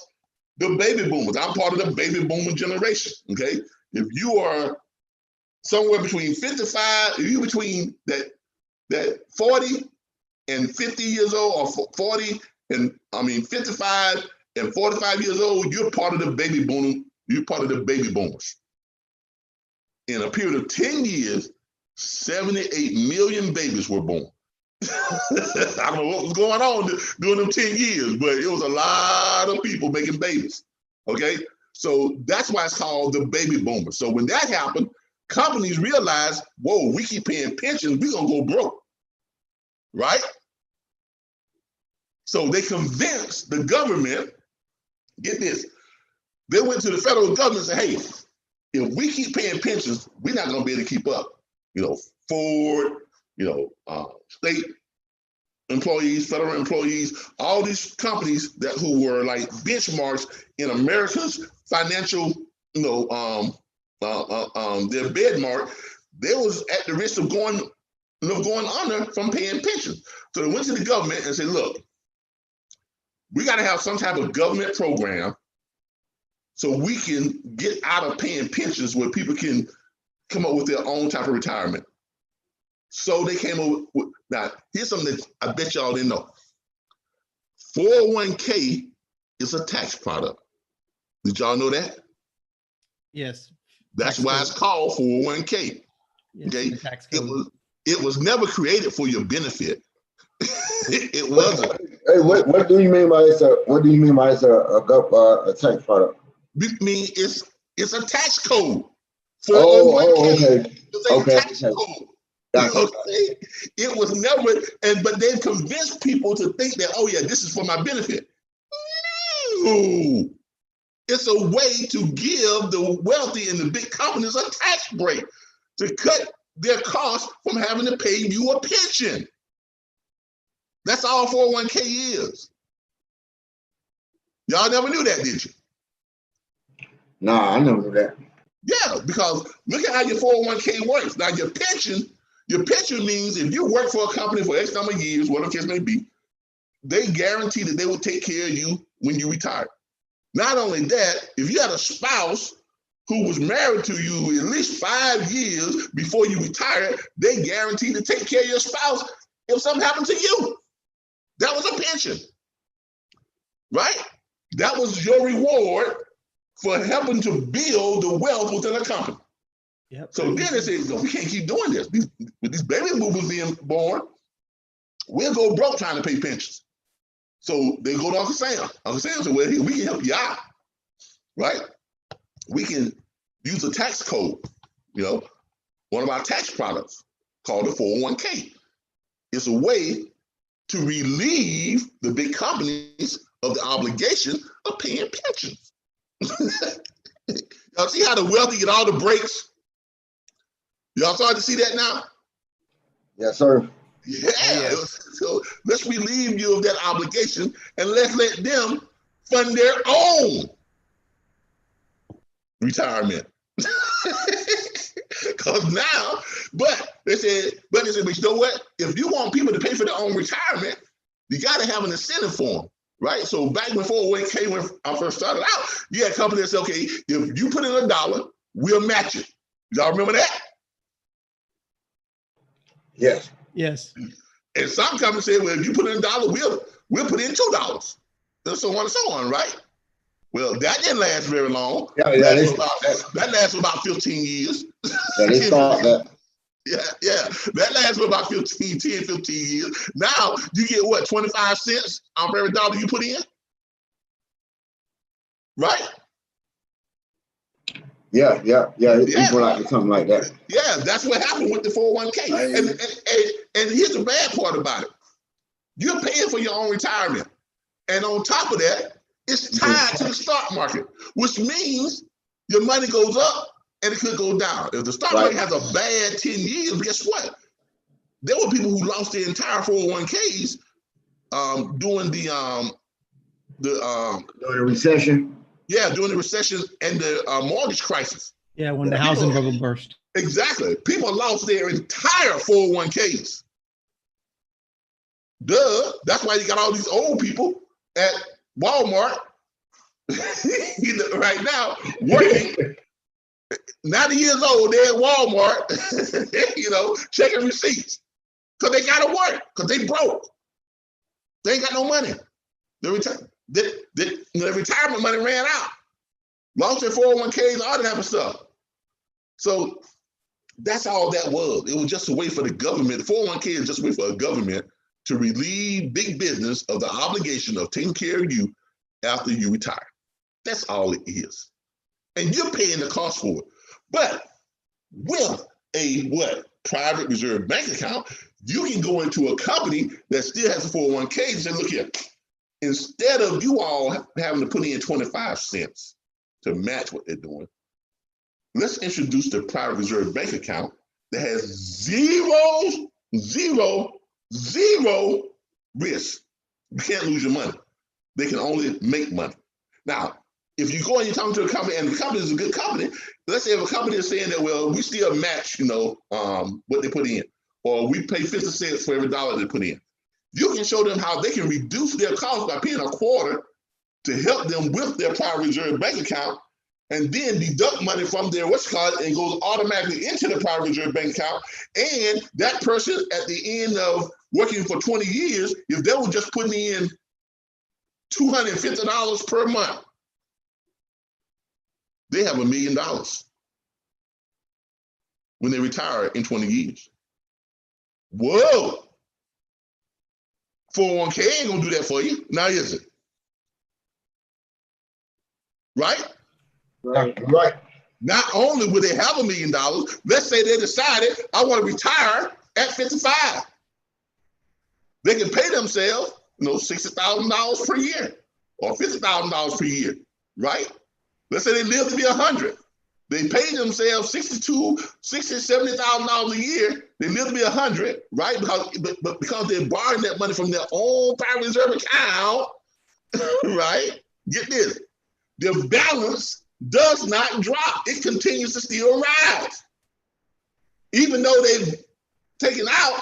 [SPEAKER 1] the baby boomers. I'm part of the baby boomer generation. Okay, if you are somewhere between 55, if you're between that 40 and 50 years old, or 55 and 45 years old, you're part of the baby boom. You're part of the baby boomers. In a period of 10 years, 78 million babies were born. I don't know what was going on during them 10 years, but it was a lot of people making babies. Okay, so that's why it's called the baby boomers. So when that happened, companies realized, whoa, we keep paying pensions, we're gonna go broke, right? So they convinced the government, get this, they went to the federal government and said, hey, if we keep paying pensions, we're not gonna be able to keep up. Ford, state employees, federal employees, all these companies who were like benchmarks in America's financial, their bedmark, they was at the risk of going under from paying pensions. So they went to the government and said, look, we got to have some type of government program so we can get out of paying pensions where people can come up with their own type of retirement. So they came up with, now here's something that I bet y'all didn't know. 401k is a tax product. Did y'all know that?
[SPEAKER 6] Yes.
[SPEAKER 1] That's why it's called 401k.
[SPEAKER 6] Yes,
[SPEAKER 1] okay,
[SPEAKER 6] tax code.
[SPEAKER 1] It was never created for your benefit. It wasn't.
[SPEAKER 7] Hey, what do you mean by it's a tax product?
[SPEAKER 1] I mean, it's a tax code.
[SPEAKER 7] Okay.
[SPEAKER 1] It's a tax code. Okay. It was never, but they've convinced people to think that, oh yeah, this is for my benefit. No. It's a way to give the wealthy and the big companies a tax break to cut their costs from having to pay you a pension. That's all 401k is. Y'all never knew that, did you?
[SPEAKER 7] Nah, I never knew that.
[SPEAKER 1] Yeah, because look at how your 401k works. Now your pension means if you work for a company for X number of years, whatever the case may be, they guarantee that they will take care of you when you retire. Not only that, if you had a spouse who was married to you at least 5 years before you retired, they guaranteed to take care of your spouse if something happened to you. That was a pension, right? That was your reward for helping to build the wealth within a company.
[SPEAKER 6] Yep.
[SPEAKER 1] So then they said, no, we can't keep doing this. With these baby boomers being born, we'll go broke trying to pay pensions. So they go to Uncle Sam. Uncle Sam said, well, we can help you out, right? We can use a tax code, one of our tax products called the 401k. It's a way to relieve the big companies of the obligation of paying pensions. Y'all see how the wealthy get all the breaks? Y'all starting to see that now?
[SPEAKER 7] Yes, sir.
[SPEAKER 1] Yeah. So let's relieve you of that obligation and let's let them fund their own retirement. Because now, but they said, but you know what? If you want people to pay for their own retirement, you got to have an incentive for them, right? So back when 401k, when I first started out, you had companies that said, okay, if you put in $1, we'll match it. Y'all remember that?
[SPEAKER 7] Yes.
[SPEAKER 6] Yes.
[SPEAKER 1] And some companies said, well, if you put in $1, we'll put in $2. And so on and so on, right? Well, that didn't last very long.
[SPEAKER 7] Yeah,
[SPEAKER 1] that lasts for about 15 years.
[SPEAKER 7] Yeah, they thought that.
[SPEAKER 1] Yeah. That lasts for about 10, 15 years. Now you get what, 25 cents on every dollar you put in? Right?
[SPEAKER 7] Yeah. It went out to something like that.
[SPEAKER 1] Yeah, that's what happened with the 401k. And here's the bad part about it. You're paying for your own retirement. And on top of that, it's tied to the stock market, which means your money goes up and it could go down. If the stock market has a bad 10 years, guess what? There were people who lost their entire 401ks during the
[SPEAKER 7] recession.
[SPEAKER 1] Yeah, during the recession and the mortgage crisis.
[SPEAKER 6] Yeah, when the housing bubble burst.
[SPEAKER 1] Exactly. People lost their entire 401ks. Duh. That's why you got all these old people at Walmart right now working 90 years old. They're at Walmart, checking receipts because they got to work because they broke. They ain't got no money. The retirement money ran out. Lost their 401ks, all that type of stuff. So that's all that was. It was just a way for the government. The 401k is just a way for a government to relieve big business of the obligation of taking care of you after you retire. That's all it is. And you're paying the cost for it. But with a private reserve bank account, you can go into a company that still has a 401k and say, look here, instead of you all having to put in 25 cents to match what they're doing, let's introduce the private reserve bank account that has zero risk. You can't lose your money. They can only make money. Now, if you go and you're talking to a company and the company is a good company, let's say if a company is saying that, well, we still match, what they put in, or we pay 50 cents for every dollar they put in. You can show them how they can reduce their costs by paying a quarter to help them with their private reserve bank account, and then deduct money from their and goes automatically into the private reserve bank account. And that person at the end of working for 20 years, if they were just putting in $250 per month, they have $1 million when they retire in 20 years. Whoa. 401k ain't gonna do that for you. Now is it? Right?
[SPEAKER 7] Right.
[SPEAKER 1] Not only will they have $1 million, let's say they decided, I want to retire at 55. They can pay themselves, $60,000 per year or $50,000 per year, right? Let's say they live to be 100. They pay themselves $70,000 a year. They live to be 100, right? Because they're borrowing that money from their own private reserve account, right? Get this, their balance does not drop. It continues to still rise. Even though they've taken out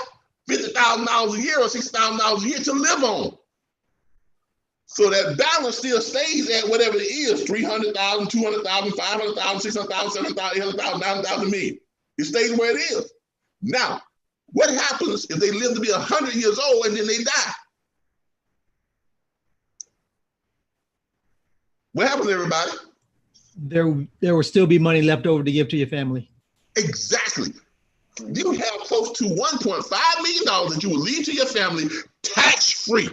[SPEAKER 1] $50,000 a year or $60,000 a year to live on. So that balance still stays at whatever it is, 300,000, 200,000, 500,000, 600,000, 700,000, 800,000, 900,000 million. It stays where it is. Now, what happens if they live to be 100 years old and then they die? What happens, everybody?
[SPEAKER 6] There will still be money left over to give to your family.
[SPEAKER 1] Exactly. You have close to $1.5 million that you will leave to your family tax-free.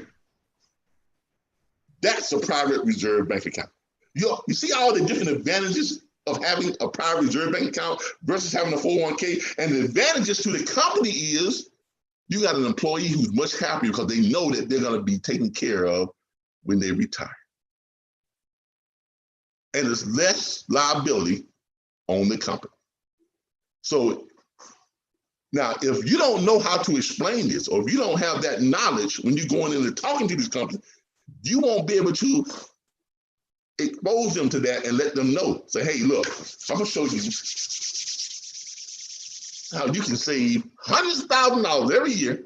[SPEAKER 1] That's a private reserve bank account. You see all the different advantages of having a private reserve bank account versus having a 401k. And the advantages to the company is you got an employee who's much happier because they know that they're going to be taken care of when they retire. And there's less liability on the company. So now, if you don't know how to explain this, or if you don't have that knowledge when you're going in and talking to these companies, you won't be able to expose them to that and let them know. Say, hey, look, I'm gonna show you how you can save hundreds of thousands of dollars every year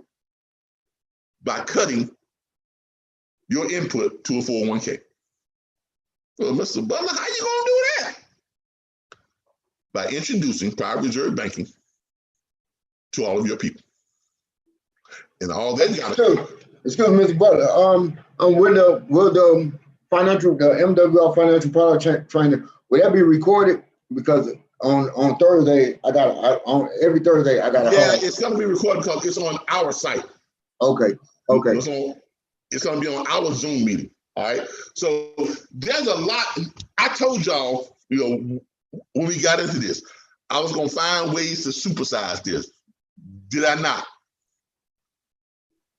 [SPEAKER 1] by cutting your input to a 401k. Well, Mr. Butler, how you gonna do that? By introducing private reserve banking to all of your people. And all they got to
[SPEAKER 7] Excuse me, Mr. Butler. With the MWR financial product trainer, would that be recorded? Because on Thursday, on every Thursday I got.
[SPEAKER 1] Yeah, it's gonna be recorded because it's on our site.
[SPEAKER 7] Okay.
[SPEAKER 1] It's gonna be on our Zoom meeting. All right. So there's a lot. I told y'all, when we got into this, I was gonna find ways to supersize this. Did I not?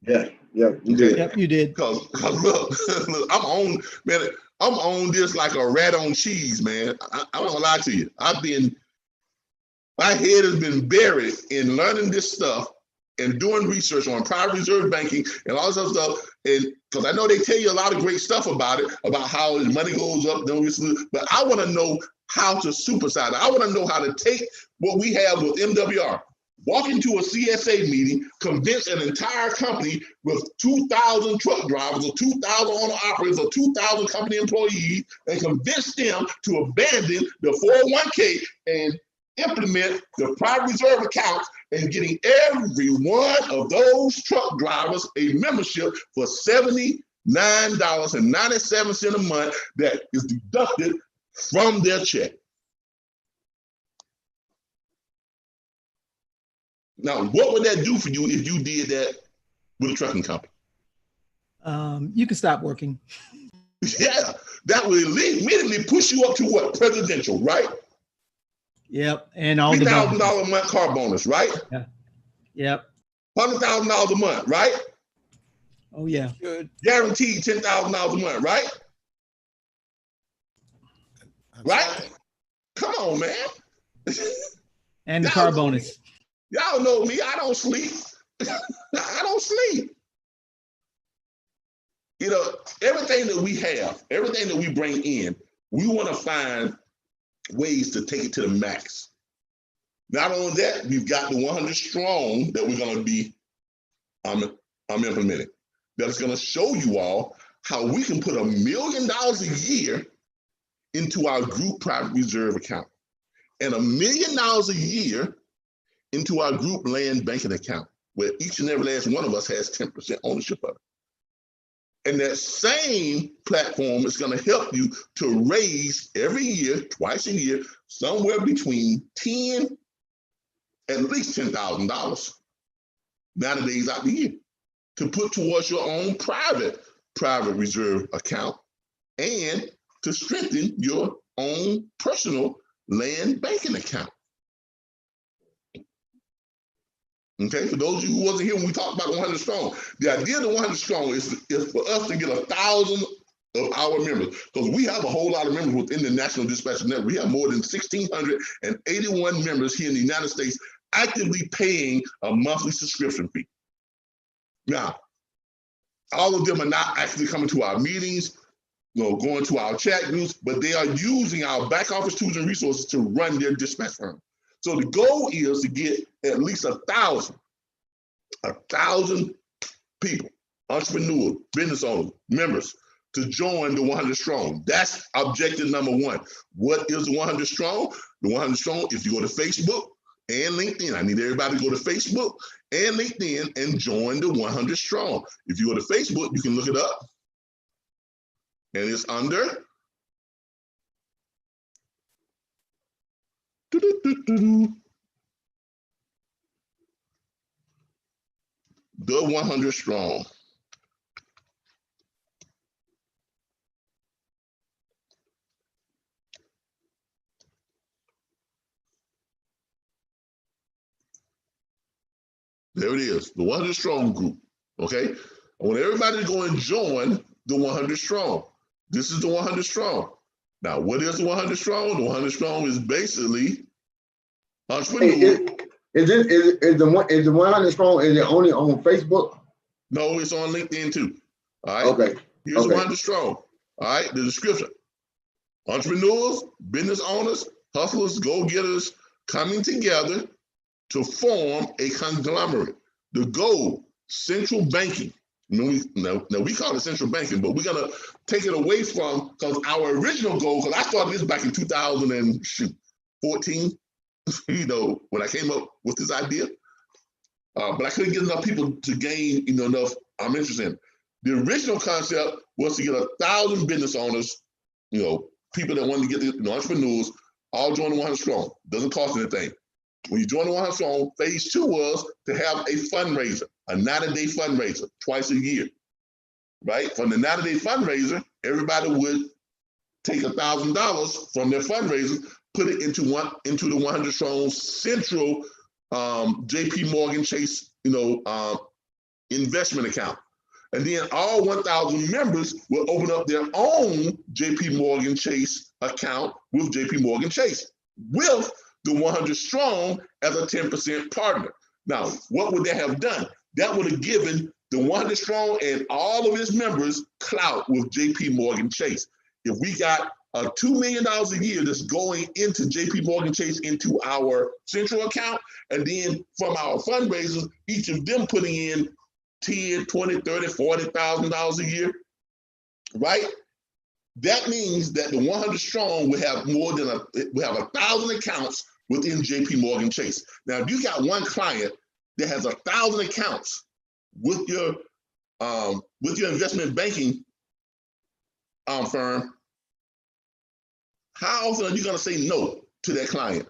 [SPEAKER 7] Yeah, you did.
[SPEAKER 6] Yep, you did.
[SPEAKER 1] Because look, I'm on this like a rat on cheese, man. I'm not gonna lie to you. My head has been buried in learning this stuff and doing research on private reserve banking and all this other stuff. And because I know they tell you a lot of great stuff about it, about how money goes up, but I want to know how to supersize it. I want to know how to take what we have with MWR, walk into a CSA meeting, convince an entire company with 2,000 truck drivers or 2,000 owner operators or 2,000 company employees, and convince them to abandon the 401k and implement the private reserve account, and getting every one of those truck drivers a membership for $79.97 a month that is deducted from their check. Now, what would that do for you if you did that with a trucking company?
[SPEAKER 6] You can stop working.
[SPEAKER 1] Yeah, that would immediately push you up to what? Presidential, right?
[SPEAKER 6] Yep, and all the
[SPEAKER 1] $3,000 a month car bonus, right?
[SPEAKER 6] Yeah. Yep.
[SPEAKER 1] $100,000 a month, right?
[SPEAKER 6] Oh yeah.
[SPEAKER 8] Good.
[SPEAKER 1] Guaranteed $10,000 a month, right? Right? Come on, man.
[SPEAKER 6] And the car bonus.
[SPEAKER 1] Y'all know me. I don't sleep. I don't sleep. Everything that we have, everything that we bring in, we want to find ways to take it to the max. Not only that, we've got the 100 strong that we're going to be implementing. That's going to show you all how we can put $1 million a year into our group private reserve account and $1 million a year into our group land banking account, where each and every last one of us has 10% ownership of it. And that same platform is going to help you to raise every year, twice a year, somewhere between $10,000 at least $10,000 90 days out the year to put towards your own private reserve account and to strengthen your own personal land banking account. Okay, for those of you who wasn't here when we talked about the 100 strong, the idea of the 100 strong is for us to get 1,000 of our members, because we have a whole lot of members within the National Dispatcher Network. We have more than 1,681 members here in the United States actively paying a monthly subscription fee. Now, all of them are not actually coming to our meetings, going to our chat groups, but they are using our back office tools and resources to run their dispatch firm. So the goal is to get at least 1,000 people, entrepreneurs, business owners, members, to join the 100 Strong. That's objective number one. What is the 100 Strong? The 100 Strong, if you go to Facebook and LinkedIn, I need everybody to go to Facebook and LinkedIn and join the 100 Strong. If you go to Facebook, you can look it up. And it's under the 100 Strong. There it is, the 100 Strong group, okay? I want everybody to go and join the 100 Strong. This is the 100 Strong. Now, what is the 100 Strong? The 100 Strong is basically entrepreneurs.
[SPEAKER 7] Is the 100 Strong, is it only on Facebook?
[SPEAKER 1] No, it's on LinkedIn too, all right?
[SPEAKER 7] Okay,
[SPEAKER 1] Here's
[SPEAKER 7] okay.
[SPEAKER 1] 100 Strong, all right? The description. Entrepreneurs, business owners, hustlers, go-getters coming together to form a conglomerate. The goal, central banking. Now we call it central banking, but we're gonna take it away from, because our original goal, because I started this back in 2014, you know, when I came up with this idea, but I couldn't get enough people to gain, you know, enough interest in it. The original concept was to get 1,000 business owners, you know, people that wanted to get, you know, entrepreneurs, all join the 100 Strong. Doesn't cost anything. When you join the 100 Strong, phase 2 was to have a fundraiser, a 90-day fundraiser, twice a year, right? From the 90-day fundraiser, everybody would take $1,000 from their fundraiser, put it into the 100 Strong central JP Morgan Chase, you know, investment account. And then all 1,000 members will open up their own JP Morgan Chase account with JP Morgan Chase, with the 100 Strong as a 10% partner. Now, what would that have done? That would have given the 100 Strong and all of its members clout with JP Morgan Chase. If we got $2 million a year that's going into JP Morgan Chase into our central account, and then from our fundraisers, each of them putting in $10, $20, $30, $40,000 a year, right? That means that the 100 Strong will have more than 1,000 accounts within JP Morgan Chase. Now, if you got one client that has 1,000 accounts with your investment banking firm, how often are you going to say no to that client?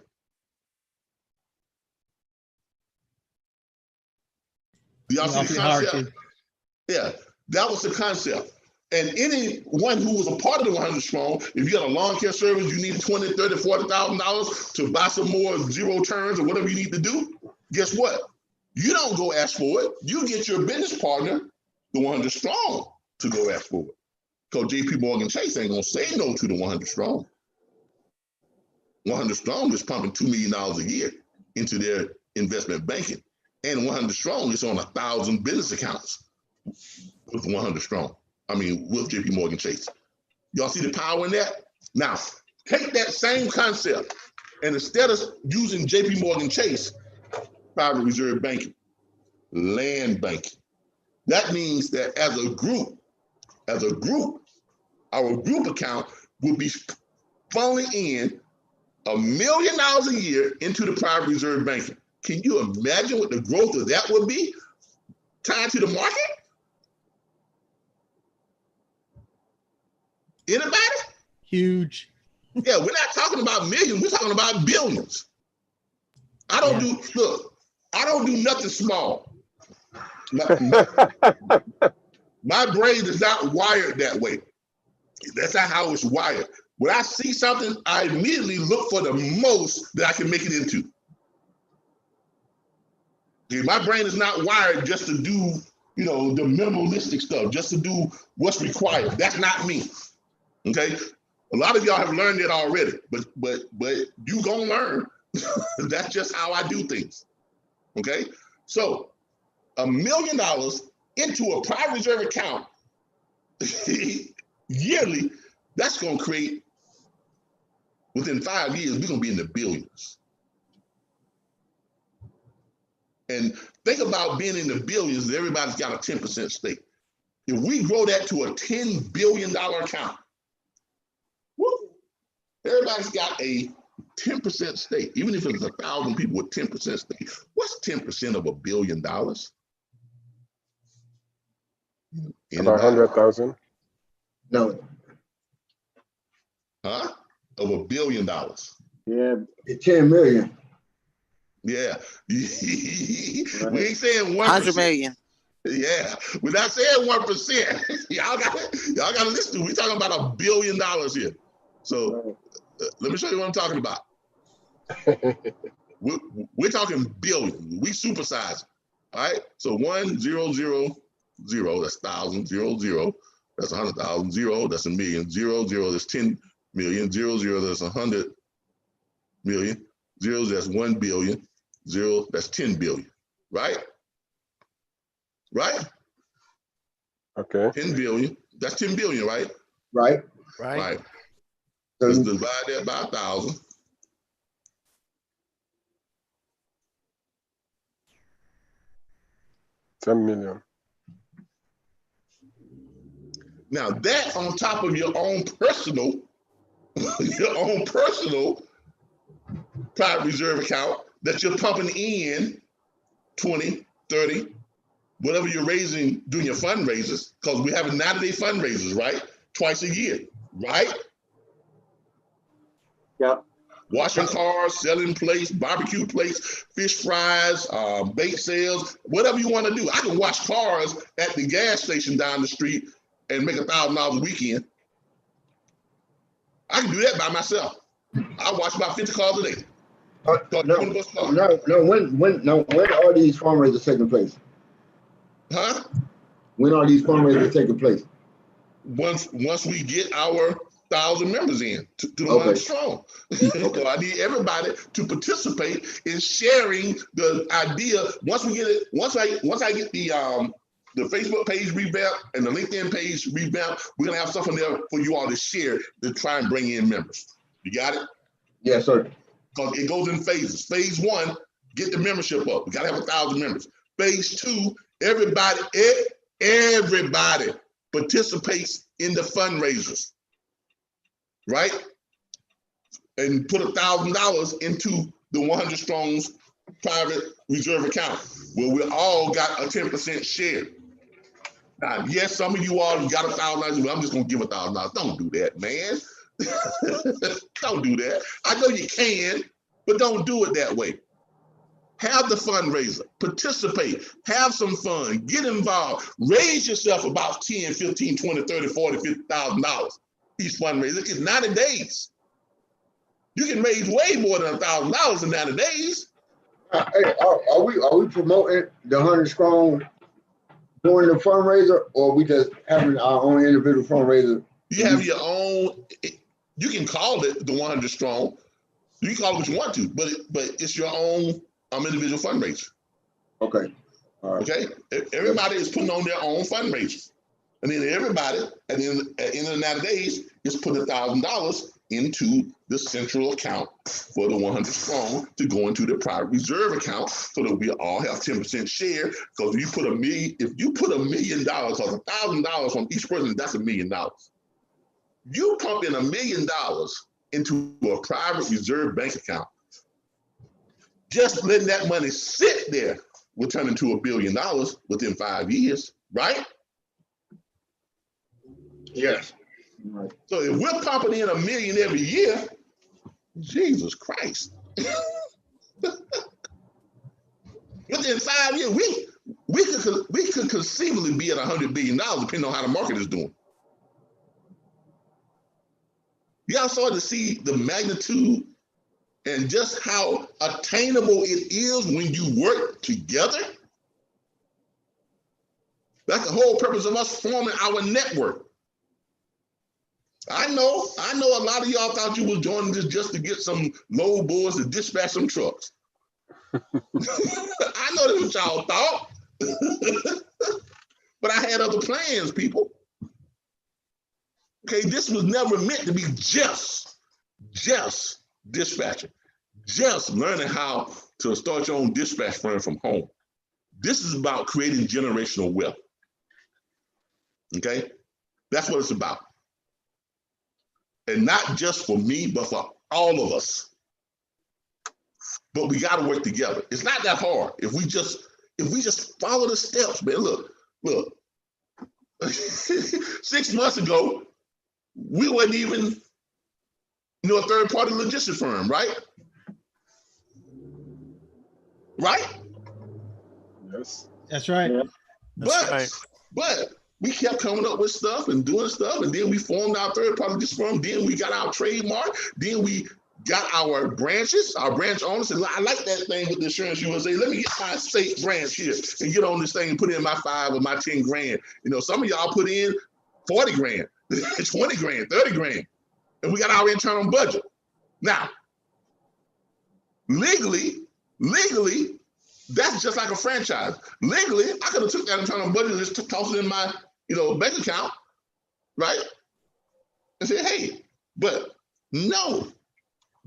[SPEAKER 1] Do y'all see the concept? Yeah, that was the concept. And anyone who was a part of the 100 Strong, if you got a lawn care service, you need $20, $30, $40,000 to buy some more zero turns or whatever you need to do, guess what? You don't go ask for it. You get your business partner, the 100 Strong, to go ask for it. Because JP Morgan Chase ain't gonna say no to the 100 Strong. 100 Strong is pumping $2 million a year into their investment banking. And 100 Strong is on 1,000 business accounts with 100 Strong. I mean, with JP Morgan Chase. Y'all see the power in that? Now, take that same concept, and instead of using JP Morgan Chase, private reserve banking, land banking. That means that as a group, our group account will be funneling in $1 million a year into the private reserve banking. Can you imagine what the growth of that would be tied to the market? Anybody?
[SPEAKER 6] Huge.
[SPEAKER 1] Yeah, we're not talking about millions, we're talking about billions. I don't do nothing small. My brain is not wired that way. That's not how it's wired. When I see something, I immediately look for the most that I can make it into. Okay, my brain is not wired just to do, you know, the minimalistic stuff, just to do what's required. That's not me. Okay, a lot of y'all have learned it already, but you gonna learn. That's just how I do things. Okay, so $1 million into a private reserve account yearly, that's gonna create, within 5 years, we're gonna be in the billions. And think about being in the billions, everybody's got a 10% stake. If we grow that to a $10 billion account, woo, everybody's got a 10% stake. Even if it's 1,000 people with 10% stake, what's 10% of $1 billion?
[SPEAKER 3] About
[SPEAKER 1] Anybody?
[SPEAKER 3] 100,000.
[SPEAKER 7] No,
[SPEAKER 1] Huh? Of $1 billion.
[SPEAKER 7] yeah, 10 million.
[SPEAKER 1] Yeah. We ain't saying 1%.
[SPEAKER 8] 100 million.
[SPEAKER 1] Yeah, we're not saying 1%. y'all got to listen to. We're talking about $1 billion here. So let me show you what I'm talking about. We're talking billion. We supersize. All right. So 1 0 0 0. That's 1,000. 0 0. That's 100,000. 0. That's a million. 0 0. That's 10 million. 0 0. That's 100 million. 0. That's 1 billion. 0. That's 10 billion. Right. Right?
[SPEAKER 3] Okay.
[SPEAKER 1] 10 billion. That's 10 billion, right?
[SPEAKER 7] Right?
[SPEAKER 1] Right.
[SPEAKER 7] So
[SPEAKER 1] Let's divide that by 1,000.
[SPEAKER 3] $10 million.
[SPEAKER 1] Now that on top of your own personal private reserve account that you're pumping in 20, 30, whatever you're raising doing your fundraisers, because we have 90-day fundraisers, right? Twice a year, right?
[SPEAKER 7] Yep.
[SPEAKER 1] Washing cars, selling plates, barbecue plates, fish fries, bake sales, whatever you want to do. I can wash cars at the gas station down the street and make $1,000 a weekend. I can do that by myself. I wash about 50 cars a day.
[SPEAKER 7] When are these fundraisers taking place?
[SPEAKER 1] Huh?
[SPEAKER 7] When are these fundraisers taking place?
[SPEAKER 1] Once we get our 1,000 members in to the
[SPEAKER 7] Okay.
[SPEAKER 1] 100 strong. So I need everybody to participate in sharing the idea. Once we get it, once I get the Facebook page revamped and the LinkedIn page revamped, we're gonna have something there for you all to share to try and bring in members. You got it?
[SPEAKER 7] Yes, sir.
[SPEAKER 1] Because it goes in phases. Phase 1, get the membership up. We gotta have 1,000 members. Phase 2, everybody participates in the fundraisers, right? And put $1,000 into the 100 Strong's private reserve account, where we all got a 10% share. Now, yes, some of you all got $1,000. Well, I'm just gonna give $1,000. Don't do that, man. Don't do that. I know you can, but don't do it that way. Have the fundraiser, participate, have some fun, get involved, raise yourself about 10, 15, 20, 30, 40, $50,000 each fundraiser. It's 90 days. You can raise way more than $1,000 in 90 days.
[SPEAKER 7] Hey, are we promoting the 100 Strong during the fundraiser, or are we just having our own individual fundraiser?
[SPEAKER 1] You have your own, you can call it the 100 Strong. You can call it what you want to, but it's your own individual fundraiser.
[SPEAKER 7] Okay. All right.
[SPEAKER 1] Okay. Everybody is putting on their own fundraisers. And then everybody at the end of the 90 days is putting $1,000 into the central account for the 100 Strong to go into the private reserve account so that we all have 10% share. Because if you put $1 million, because $1,000 from each person, that's $1 million. You pump in $1 million into a private reserve bank account. Just letting that money sit there will turn into $1 billion within 5 years, right?
[SPEAKER 7] Yes. Right.
[SPEAKER 1] So if we're pumping in $1 million every year, Jesus Christ. Within 5 years, we could conceivably be at $100 billion depending on how the market is doing. Y'all started to see the magnitude and just how attainable it is when you work together. That's the whole purpose of us forming our network. I know a lot of y'all thought you was joining this just to get some load boards to dispatch some trucks. I know that's what y'all thought. But I had other plans, people. Okay, this was never meant to be just dispatching, just learning how to start your own dispatch firm from home. This is about creating generational wealth. Okay, that's what it's about. And not just for me, but for all of us. But we got to work together. It's not that hard. If we just follow the steps, man. Look. 6 months ago, we wasn't even, a third-party logistics firm, right? Right?
[SPEAKER 3] Yes.
[SPEAKER 6] That's right.
[SPEAKER 3] Yeah.
[SPEAKER 1] But we kept coming up with stuff and doing stuff, and then we formed our third-party logistics firm. Then we got our trademark. Then we got our branches, our branch owners, and I like that thing with the Insurance USA. Let me get my state branch here and get on this thing and put in my 5 or my 10 grand. Some of y'all put in 40 grand, 20 grand, 30 grand, and we got our internal budget. Now, legally, that's just like a franchise. Legally, I could have took that internal budget and just tossed it in my, bank account, right? And said, hey, but no.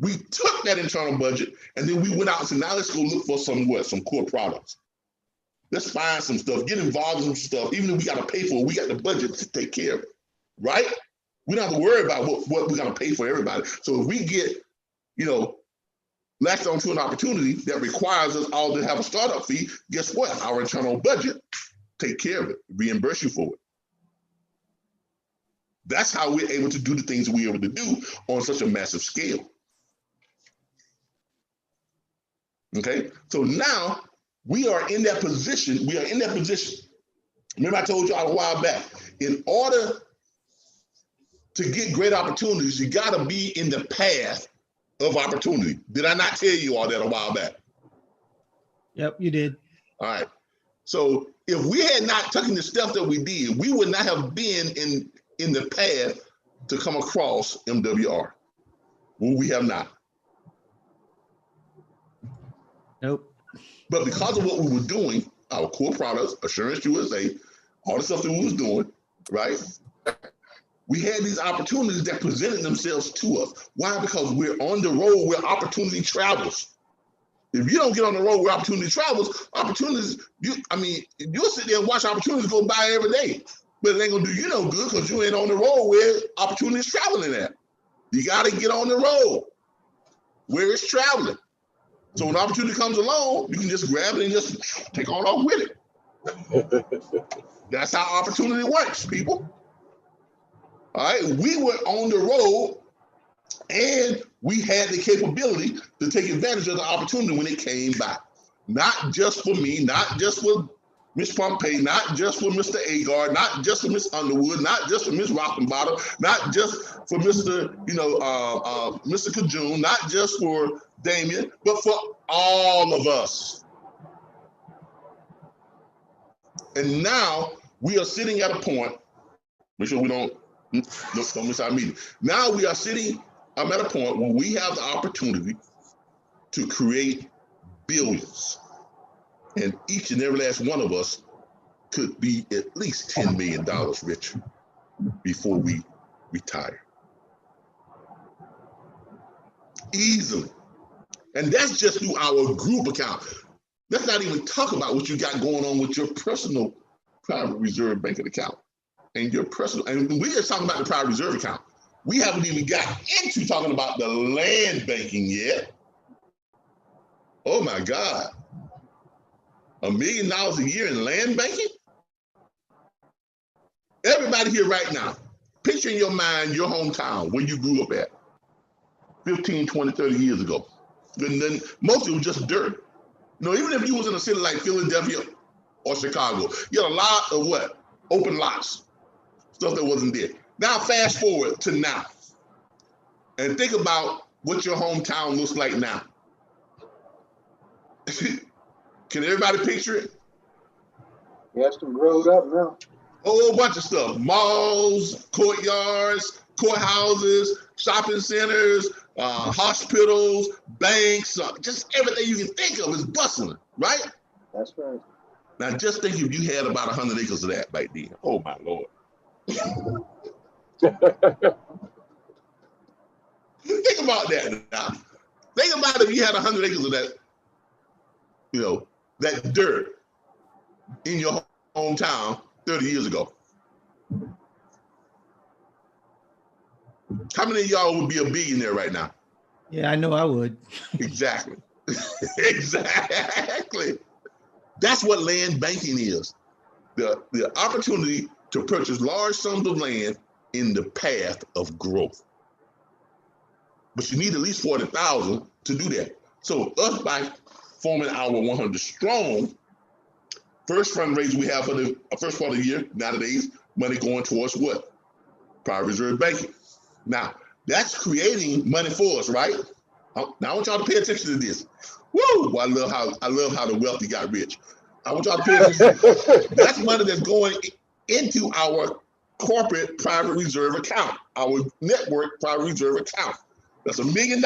[SPEAKER 1] We took that internal budget and then we went out and said, now let's go look for some core products. Let's find some stuff, get involved in some stuff. Even if we got to pay for it, we got the budget to take care of it, right? We don't have to worry about what we're going to pay for everybody. So if we get, latched onto an opportunity that requires us all to have a startup fee, guess what? Our internal budget take care of it, reimburse you for it. That's how we're able to do the things we're able to do on such a massive scale. Okay, so now we are in that position. Remember I told you all a while back, in order to get great opportunities, you got to be in the path of opportunity. Did I not tell you all that a while back?
[SPEAKER 6] Yep, you did.
[SPEAKER 1] All right. So if we had not taken the steps that we did, we would not have been in the path to come across MWR. Well, we have not.
[SPEAKER 6] Nope.
[SPEAKER 1] But because of what we were doing, our core products, Assurance USA, all the stuff that we was doing, right? We had these opportunities that presented themselves to us. Why? Because we're on the road where opportunity travels. If you don't get on the road where opportunity travels, you'll sit there and watch opportunities go by every day. But it ain't gonna do you no good because you ain't on the road where opportunity is traveling at. You gotta get on the road where it's traveling. So when opportunity comes along, you can just grab it and just take on off with it. That's how opportunity works, people. All right, we were on the road and we had the capability to take advantage of the opportunity when it came by. Not just for me, not just for Ms. Pompey, not just for Mr. Agar, not just for Ms. Underwood, not just for Ms. Rockenbottom, not just for Mr. Mr. Kajun, not just for Damien, but for all of us. And now we are sitting at a point, make sure we don't miss our meeting. Now we are sitting at a point where we have the opportunity to create billions. And each and every last one of us could be at least $10 million richer before we retire. Easily. And that's just through our group account. Let's not even talk about what you got going on with your personal private reserve banking account and your personal, and we're just talking about the private reserve account. We haven't even got into talking about the land banking yet. Oh my God. $1 million a year in land banking? Everybody here right now, picture in your mind your hometown, where you grew up at 15, 20, 30 years ago. And then most of it was just dirt. Even if you was in a city like Philadelphia or Chicago, you had a lot of what? Open lots, stuff that wasn't there. Now fast forward to now and think about what your hometown looks like now. Can everybody picture it?
[SPEAKER 7] Yes, to grow up now.
[SPEAKER 1] A whole bunch of stuff. Malls, courtyards, courthouses, shopping centers, hospitals, banks, just everything you can think of is bustling, right?
[SPEAKER 7] That's right.
[SPEAKER 1] Now just think if you had about 100 acres of that back then. Oh my Lord. Think about that now. Think about if you had 100 acres of that, that dirt in your hometown 30 years ago. How many of y'all would be a billionaire right now?
[SPEAKER 6] Yeah, I know I would.
[SPEAKER 1] Exactly. Exactly. That's what land banking is. The opportunity to purchase large sums of land in the path of growth. But you need at least 40,000 to do that. So us, by forming our 100 Strong, first fundraiser we have for the first part of the year, nowadays, money going towards what? Private reserve banking. Now, that's creating money for us, right? Now I want y'all to pay attention to this. Woo! I love how the wealthy got rich. I want y'all to pay attention. That's money that's going into our corporate private reserve account, our network private reserve account. That's $1 million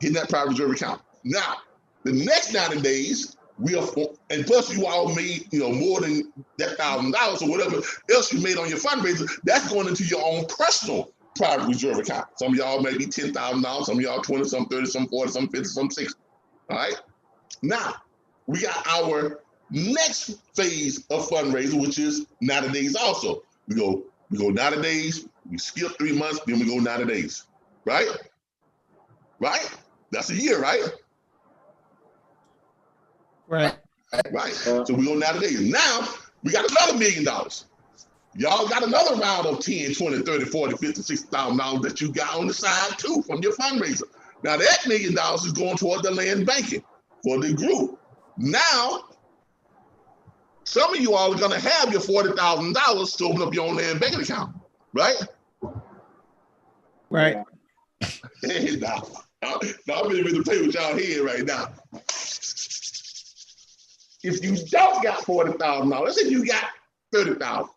[SPEAKER 1] in that private reserve account. Now, the next 90 days, and plus you all made more than that $1,000 or whatever else you made on your fundraiser. That's going into your own personal private reserve account. Some of y'all may be $10,000, some of y'all 20, some 30, some 40, some 50, some 60. All right. Now we got our next phase of fundraising, which is 90 days. Also, we go 90 days. We skip 3 months, then we go 90 days. Right. Right. That's a year, right?
[SPEAKER 6] Right.
[SPEAKER 1] Right. So we go 90 days. Now we got another $1 million. Y'all got another round of 10, 20, 30, 40, 50, $60,000 that you got on the side too from your fundraiser. Now that $1 million is going toward the land banking for the group. Now, some of you all are going to have your $40,000 to open up your own land banking account, right?
[SPEAKER 6] Right.
[SPEAKER 1] Hey, now I'm ready to play with y'all here right now. If you don't got $40,000, let's say you got $30,000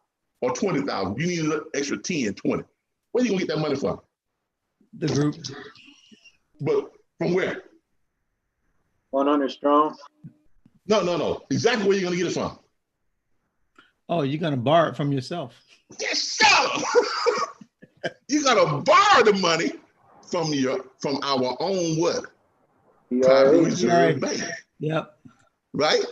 [SPEAKER 1] or $20,000, you need an extra 10, 20. Where you gonna get that money from?
[SPEAKER 6] The group.
[SPEAKER 1] But from where?
[SPEAKER 3] 100 Strong.
[SPEAKER 1] No. Exactly where you gonna get it from?
[SPEAKER 6] Oh, you're gonna borrow it from yourself.
[SPEAKER 1] Yes, sir. You gotta borrow the money from our own what? Private reserve bank. Yep. Right?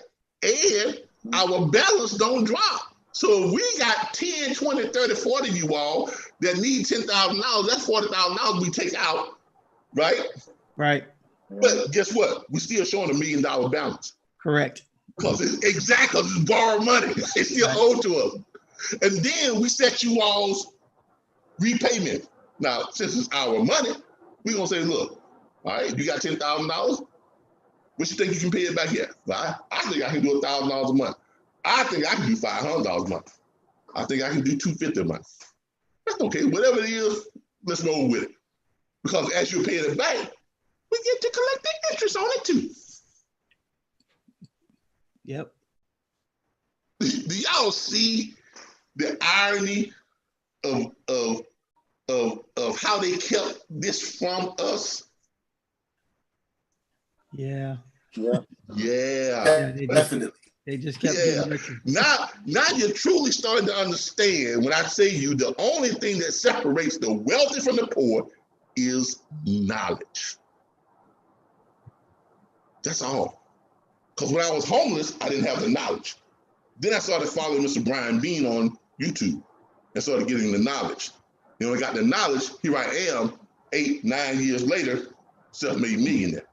[SPEAKER 1] And our balance don't drop. So if we got 10, 20, 30, 40 you all that need $10,000, that's $40,000 we take out, right?
[SPEAKER 6] Right.
[SPEAKER 1] But guess what? We're still showing $1 million balance.
[SPEAKER 6] Correct.
[SPEAKER 1] Because it's borrowed money. It's still owed to us. And then we set you all's repayment. Now, since it's our money, we're gonna say, look, all right, you got $10,000. What you think you can pay it back here? I think I can do $1,000 a month. I think I can do $500 a month. I think I can do $250 a month. That's okay. Whatever it is, let's roll with it. Because as you're paying it back, we get to collect the interest on it too.
[SPEAKER 6] Yep.
[SPEAKER 1] Do y'all see the irony of how they kept this from us?
[SPEAKER 3] Yeah.
[SPEAKER 1] Yeah,
[SPEAKER 5] Definitely.
[SPEAKER 6] They just kept getting richer.
[SPEAKER 1] Now you're truly starting to understand when I say you, the only thing that separates the wealthy from the poor is knowledge. That's all. Because when I was homeless, I didn't have the knowledge. Then I started following Mr. Brian Bean on YouTube and started getting the knowledge. You know, I got the knowledge, here I am, 8, 9 years later, self-made millionaire.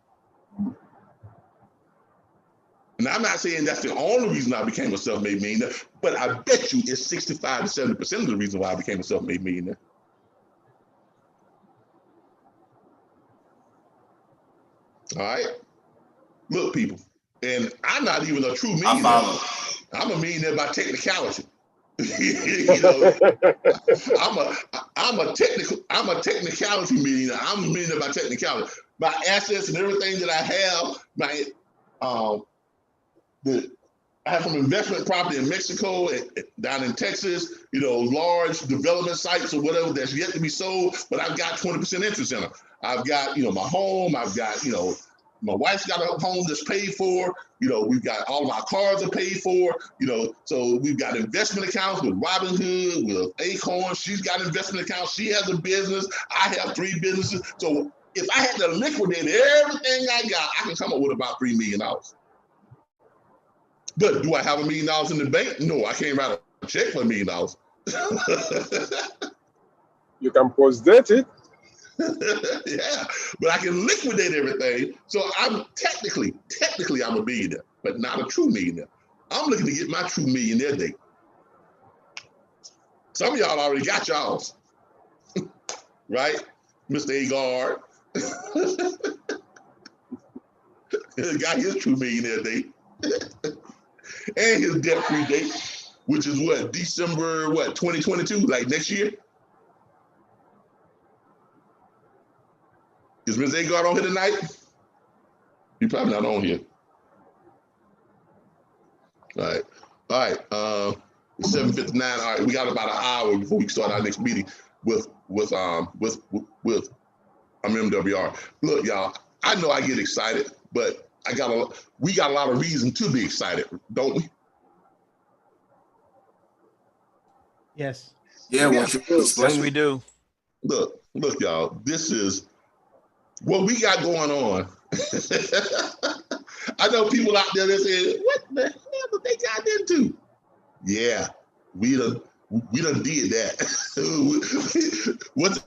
[SPEAKER 1] And I'm not saying that's the only reason I became a self-made millionaire, but I bet you it's 65 to 70% of the reason why I became a self-made millionaire. All right? Look, people, and I'm not even a true millionaire. I'm a millionaire by technicality. You know, I'm a technicality millionaire. I'm a millionaire by technicality. My assets and everything that I have, I have some investment property in Mexico, down in Texas, you know, large development sites or whatever that's yet to be sold, but I've got 20% interest in them. I've got, you know, my home, I've got, you know, my wife's got a home that's paid for, you know, we've got all of our cars are paid for, you know, so we've got investment accounts with Robinhood, with Acorn. She's got investment accounts. She has a business. I have 3 businesses. So if I had to liquidate everything I got, I can come up with about $3 million. But do I have $1 million in the bank? No, I can't write a check for $1 million.
[SPEAKER 3] You can post-date it
[SPEAKER 1] Yeah, but I can liquidate everything. So I'm technically I'm a millionaire, but not a true millionaire. I'm looking to get my true millionaire date. Some of y'all already got y'all's, right? Mr. Agard got his true millionaire date and his debt-free date, which is what, December, 2022, like next year? Is Ms. Agard on here tonight? You're probably not on here. All right. It's 7:59. All right, we got about an hour before we start our next meeting with MWR. Look, y'all, I know I get excited, but we got a lot of reason to be excited, don't we?
[SPEAKER 6] Yes.
[SPEAKER 5] Yeah,
[SPEAKER 3] Yes,
[SPEAKER 5] we do.
[SPEAKER 1] Look, y'all, this is what we got going on. I know people out there that say, what the hell did they got into? Yeah, we done did that. What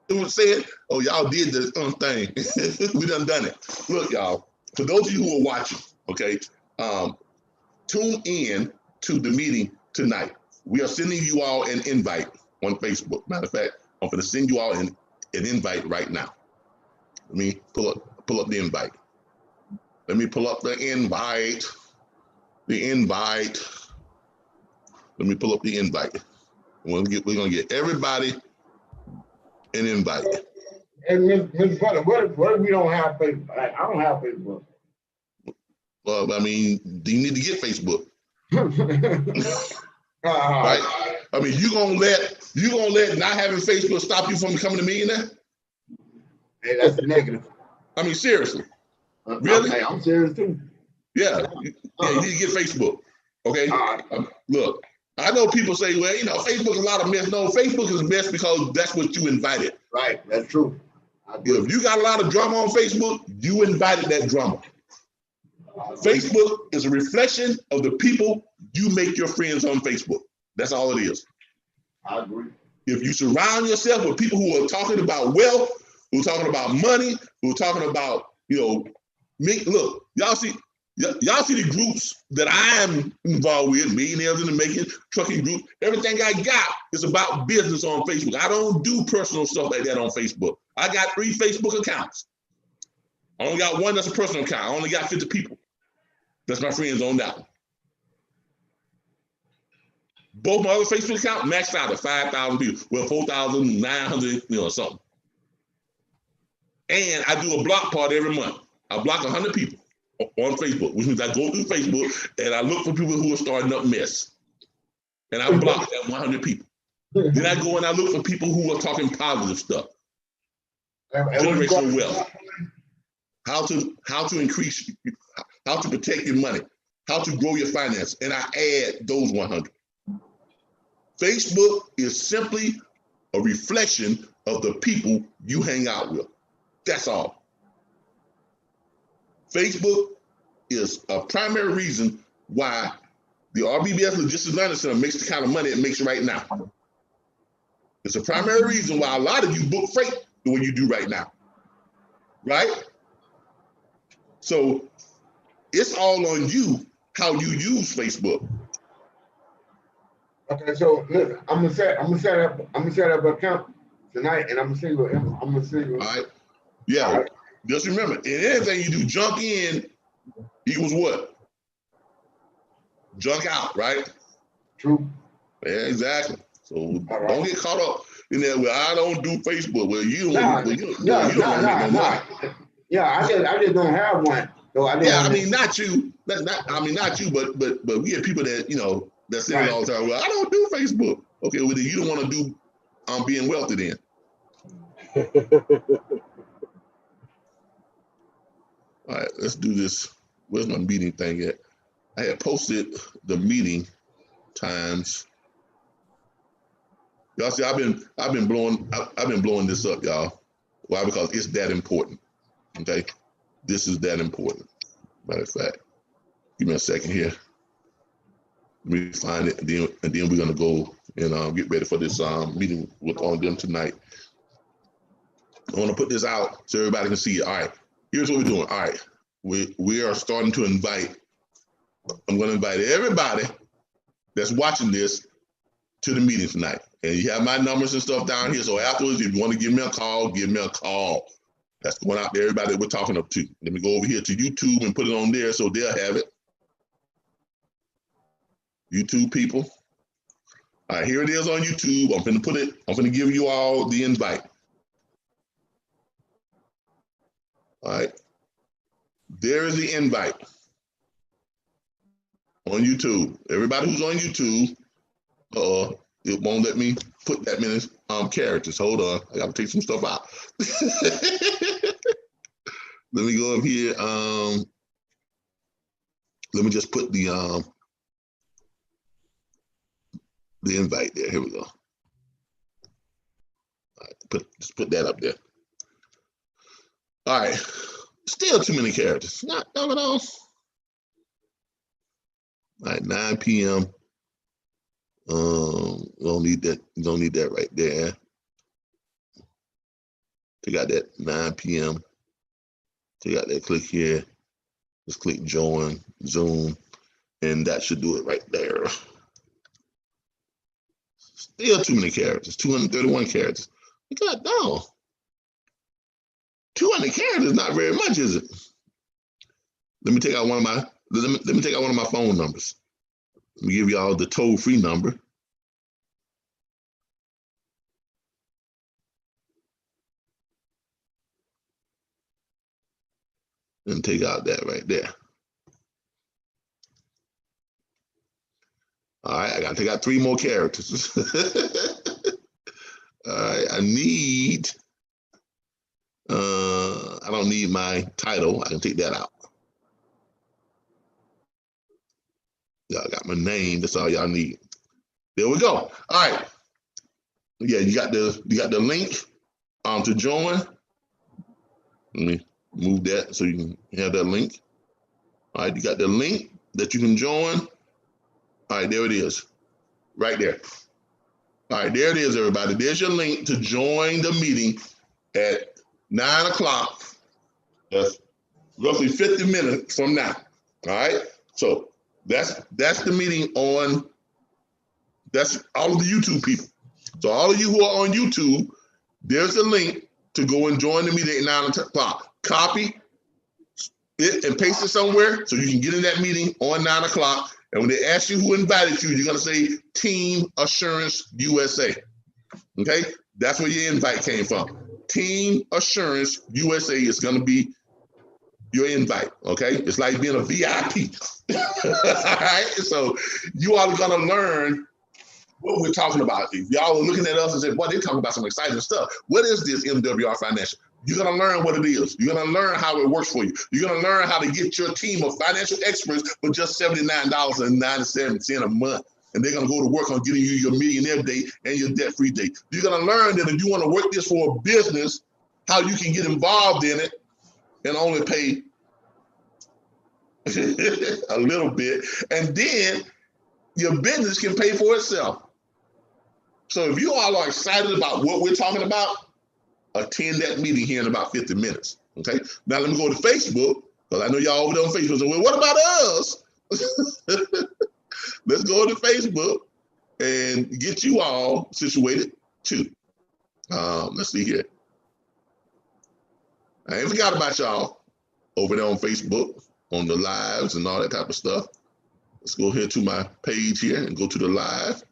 [SPEAKER 1] it was saying, oh, y'all did this thing. We done it. Look, y'all, for those of you who are watching, okay, tune in to the meeting tonight. We are sending you all an invite on Facebook. Matter of fact, I'm going to send you all an invite right now. Let me pull up the invite. Let me pull up the invite. Let me pull up the invite. We're gonna get everybody an invite.
[SPEAKER 7] And Mr. Butler, what if we don't have Facebook? I don't have Facebook.
[SPEAKER 1] Well, I mean, you need to get Facebook. Right? I mean, you gonna let not having Facebook stop you from becoming a millionaire?
[SPEAKER 7] Hey, that's negative.
[SPEAKER 1] I mean, seriously. Really?
[SPEAKER 7] Hey, I'm serious too.
[SPEAKER 1] Yeah, you need to get Facebook. Okay. Look, I know people say, well, Facebook is a lot of mess. No, Facebook is mess because that's what you invited.
[SPEAKER 7] Right, that's true.
[SPEAKER 1] If you got a lot of drama on Facebook, you invited that drama. Facebook is a reflection of the people you make your friends on Facebook. That's all it is.
[SPEAKER 7] I agree.
[SPEAKER 1] If you surround yourself with people who are talking about wealth, who are talking about money, who are talking about, look, y'all see the groups that I'm involved with, Millionaires in the Making, trucking group, everything I got is about business on Facebook. I don't do personal stuff like that on Facebook. I got 3 Facebook accounts. I only got one that's a personal account. I only got 50 people. That's my friends on that one. Both my other Facebook accounts maxed out at 5,000 people. Well, 4,900, something. And I do a block party every month. I block 100 people on Facebook, which means I go through Facebook and I look for people who are starting up mess. And I block that 100 people. Then I go and I look for people who are talking positive stuff. Generational wealth. How to increase, how to protect your money, how to grow your finance, and I add those 100. Facebook is simply a reflection of the people you hang out with. That's all. Facebook is a primary reason why the RBBS Logistics Learning Center makes the kind of money it makes right now. It's a primary reason why a lot of you book freight the way you do right now, right? So it's all on you how you use Facebook.
[SPEAKER 7] Okay, so listen, I'm gonna set up an account tonight, and I'm gonna send you. All
[SPEAKER 1] right. Yeah. All right. Just remember, in anything you do, junk in equals what? Junk out, right?
[SPEAKER 7] True.
[SPEAKER 1] Yeah, exactly. So don't get caught up in that. Well, I don't do Facebook. Well, you don't make no money.
[SPEAKER 7] Yeah, I just don't have one. So I
[SPEAKER 1] mean, not you. Not you, but we have people that that say it all the time. Well, I don't do Facebook. Okay, well then you don't want to do being wealthy then. All right, let's do this. Where's my meeting thing at? I had posted the meeting times. Y'all see, I've been blowing this up, y'all. Why? Because it's that important. Okay, this is that important. Matter of fact, give me a second here. Let me find it, and then we're gonna go and get ready for this meeting with on them tonight. I want to put this out so everybody can see it. All right, here's what we're doing. All right, we are starting to invite. I'm going to invite everybody that's watching this to the meeting tonight. And you have my numbers and stuff down here. So afterwards, if you want to give me a call, give me a call. That's going out to everybody that we're talking up to. Let me go over here to YouTube and put it on there so they'll have it. YouTube people. All right, here it is on YouTube. I'm going to give you all the invite. All right. There is the invite on YouTube. Everybody who's on YouTube, it won't let me put that many characters. Hold on, I gotta take some stuff out. Let me go up here. Let me just put the invite there. Here we go. All right, just put that up there. All right, still too many characters. Not at all. All right, 9 p.m. Don't need that. Don't need that right there. Take out that 9 p.m. Take out that. Click here. Just click join Zoom, and that should do it right there. Still too many characters. 231 characters. God, no. 200 characters is not very much, is it? Let me take out one of my. Let me take out one of my phone numbers. Let me give y'all the toll-free number. And take out that right there. All right, I gotta take out 3 more characters. All right, I need, I don't need my title. I can take that out. Y'all got my name. That's all y'all need. There we go. All right. Yeah, you got the link to join. Let me move that so you can have that link. All right, you got the link that you can join. All right, there it is. Right there. All right, there it is, everybody. There's your link to join the meeting at 9 o'clock. That's roughly 50 minutes from now. All right. So that's the meeting on, that's all of the YouTube people. So all of you who are on YouTube, there's a link to go and join the meeting at 9 o'clock. Copy it and paste it somewhere so you can get in that meeting on 9 o'clock. And when they ask you who invited you, you're gonna say Team Assurance USA. Okay, that's where your invite came from. Team Assurance USA is gonna be your invite. Okay, it's like being a VIP. All right, so you all are gonna learn what we're talking about. If y'all are looking at us and say, "Boy, they're talking about some exciting stuff." What is this MWR Financial? You're gonna learn what it is. You're gonna learn how it works for you. You're gonna learn how to get your team of financial experts for just $79.97 a month. And they're gonna go to work on getting you your millionaire day and your debt-free day. You're gonna learn that if you wanna work this for a business, how you can get involved in it and only pay a little bit. And then your business can pay for itself. So if you all are excited about what we're talking about, attend that meeting here in about 50 minutes, okay? Now let me go to Facebook, because I know y'all over there on Facebook. So, well, what about us? Let's go to Facebook and get you all situated too. Let's see here. I ain't forgot about y'all over there on Facebook, on the lives and all that type of stuff. Let's go here to my page here and go to the live.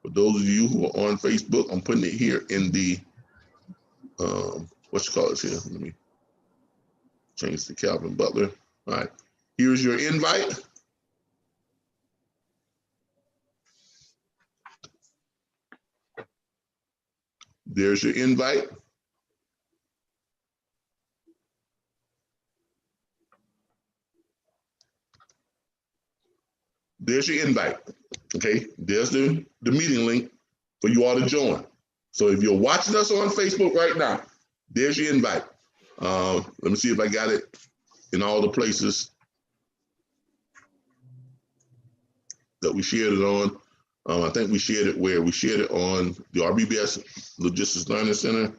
[SPEAKER 1] For those of you who are on Facebook, I'm putting it here in the, what you call it here? Let me change to Calvin Butler. All right, here's your invite. There's your invite. There's your invite. Okay, there's the meeting link for you all to join. So if you're watching us on Facebook right now, there's your invite. Let me see if I got it in all the places. that we shared it on. I think we shared it where we shared it on the RBBS Logistics Learning Center.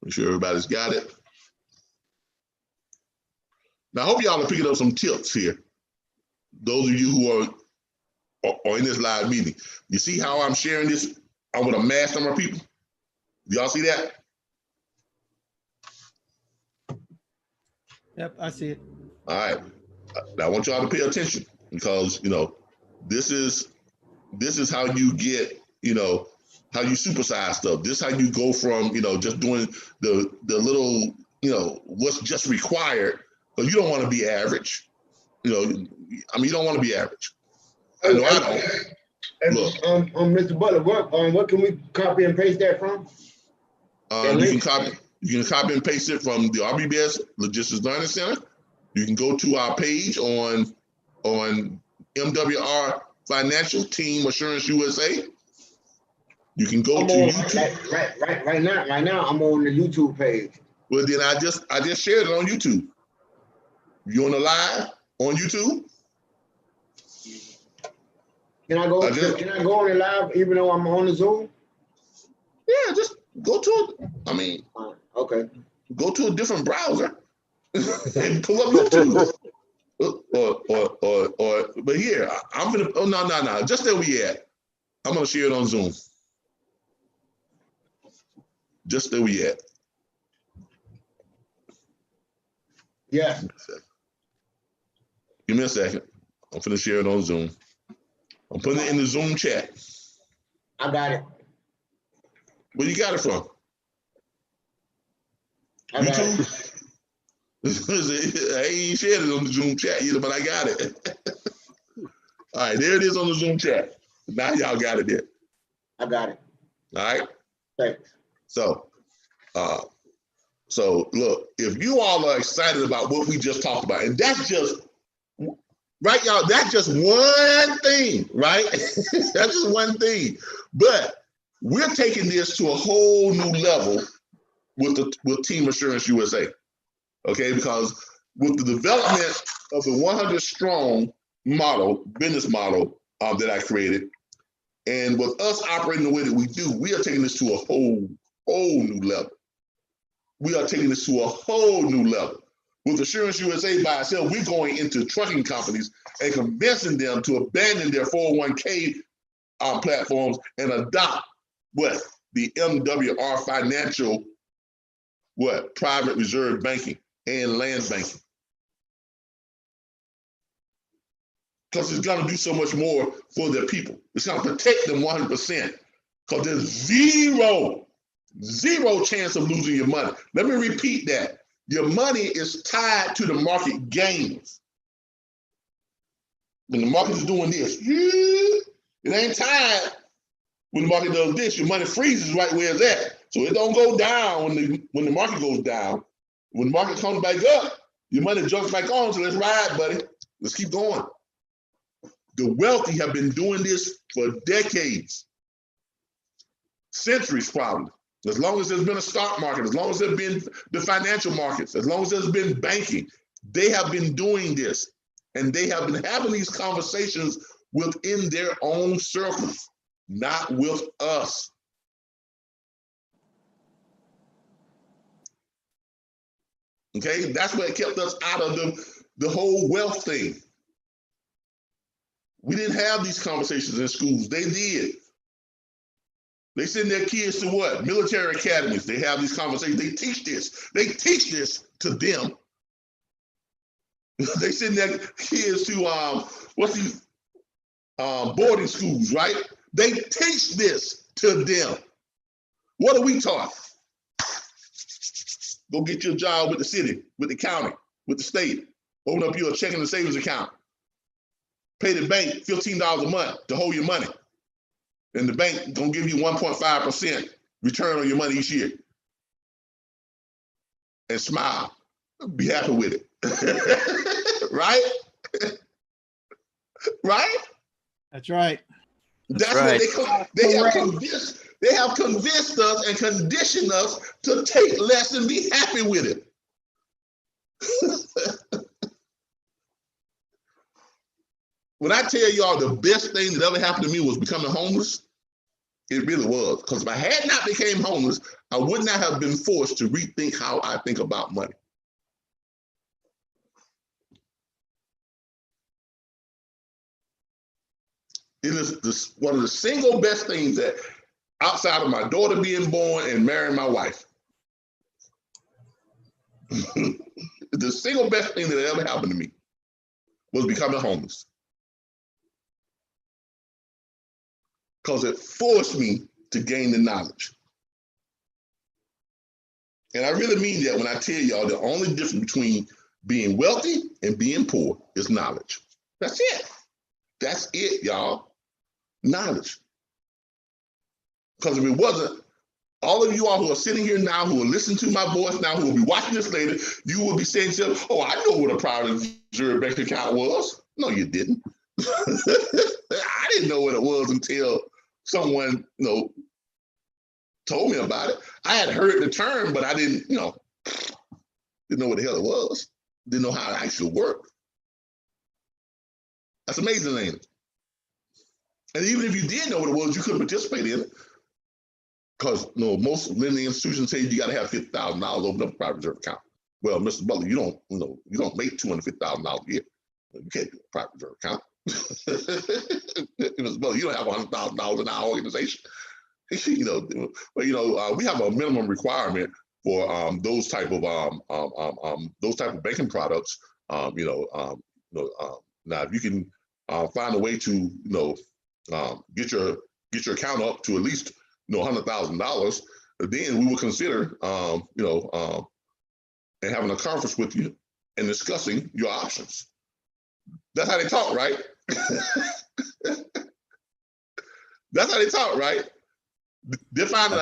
[SPEAKER 1] Make sure everybody's got it. Now, I hope y'all are picking up some tips here. Those of you who are in this live meeting. You see how I'm sharing this with a mass number of people? Y'all see that?
[SPEAKER 6] Yep, I see it.
[SPEAKER 1] All right. Now I want y'all to pay attention because, you know, this is how you get, you know, how you supersize stuff. This is how you go from, you know, just doing the little, you know, what's just required. But you don't want to be average. You know, I mean, you don't want to be average. I know I don't. Look.
[SPEAKER 7] Mr. Butler, what can we copy and paste that from?
[SPEAKER 1] You can copy and paste it from the RBBS Logistics Learning Center. You can go to our page on MWR Financial Team Assurance USA. You can go to YouTube.
[SPEAKER 7] Right now, I'm on the YouTube page.
[SPEAKER 1] Well, then I just shared it on YouTube. You on the live on YouTube?
[SPEAKER 7] Can I go on the live even though I'm on the Zoom?
[SPEAKER 1] Yeah, just go to it. I mean,
[SPEAKER 7] okay.
[SPEAKER 1] Go to a different browser and pull up YouTube. But here, I'm gonna. Oh no. Just where we at. I'm gonna share it on Zoom. Just where we at.
[SPEAKER 7] Yeah.
[SPEAKER 1] Give me a second. I'm gonna share it on Zoom. I'm putting it in the Zoom chat.
[SPEAKER 7] I got it.
[SPEAKER 1] Where you got it from? YouTube? I ain't shared it on the Zoom chat either, but I got it. All right, there it is on the Zoom chat. Now y'all got it there.
[SPEAKER 7] I got it.
[SPEAKER 1] All right.
[SPEAKER 7] Thanks.
[SPEAKER 1] So look, if you all are excited about what we just talked about, and that's just right, y'all, that's just one thing, right? That's just one thing. But we're taking this to a whole new level with Team Assurance USA. Okay, because with the development of the 100 strong model, business model that I created, and with us operating the way that we do, we are taking this to a whole new level. We are taking this to a whole new level. With Assurance USA by itself, we're going into trucking companies and convincing them to abandon their 401k platforms and adopt what? The MWR Financial, private reserve banking and land banking. Because it's gonna do so much more for their people. It's gonna protect them 100% because there's zero chance of losing your money. Let me repeat that. Your money is tied to the market gains. When the market is doing this, it ain't tied. When the market does this, your money freezes right where it's at. So it don't go down when the market goes down. When the market comes back up, your money jumps back on. So let's ride, buddy. Let's keep going. The wealthy have been doing this for decades, centuries probably. As long as there's been a stock market, as long as there's been the financial markets, as long as there's been banking, they have been doing this. And they have been having these conversations within their own circles, not with us. Okay, that's what kept us out of the whole wealth thing. We didn't have these conversations in schools. They did. They send their kids to what? Military academies. They have these conversations. They teach this. They teach this to them. They send their kids to boarding schools, right? They teach this to them. What are we taught? Go get your job with the city, with the county, with the state. Open up your checking and savings account. Pay the bank $15 a month to hold your money. And the bank gonna give you 1.5% return on your money each year. And smile, be happy with it. Right? Right?
[SPEAKER 6] That's right.
[SPEAKER 1] That's
[SPEAKER 8] right.
[SPEAKER 1] What they have convinced us and conditioned us to take less and be happy with it. when I tell y'all the best thing that ever happened to me was becoming homeless, it really was. Because if I had not became homeless, I would not have been forced to rethink how I think about money. It is one of the single best things that, outside of my daughter being born and marrying my wife, the single best thing that ever happened to me was becoming homeless. Because it forced me to gain the knowledge. And I really mean that when I tell y'all the only difference between being wealthy and being poor is knowledge. That's it. That's it, y'all. Knowledge. Because if it wasn't, all of you all who are sitting here now, who are listening to my voice now, who will be watching this later, you will be saying to yourself, oh, I know what a private reserve bank account was. No, you didn't. I didn't know what it was until someone, told me about it. I had heard the term, but I didn't, didn't know what the hell it was. Didn't know how it actually worked. That's amazing, ain't it? And even if you did know what it was, you couldn't participate in it. Because most lending institutions say you got to have $50,000 open up a private reserve account. Well, Mr. Butler, you don't make $250,000 a year. You can't do a private reserve account. Mr. Butler, you don't have $100,000 in our organization. We have a minimum requirement for those type of banking products. Now, if you can find a way to get your account up to at least $100,000, then we will consider and having a conference with you and discussing your options. That's how they talk, right? That's how they talk, right? They're finding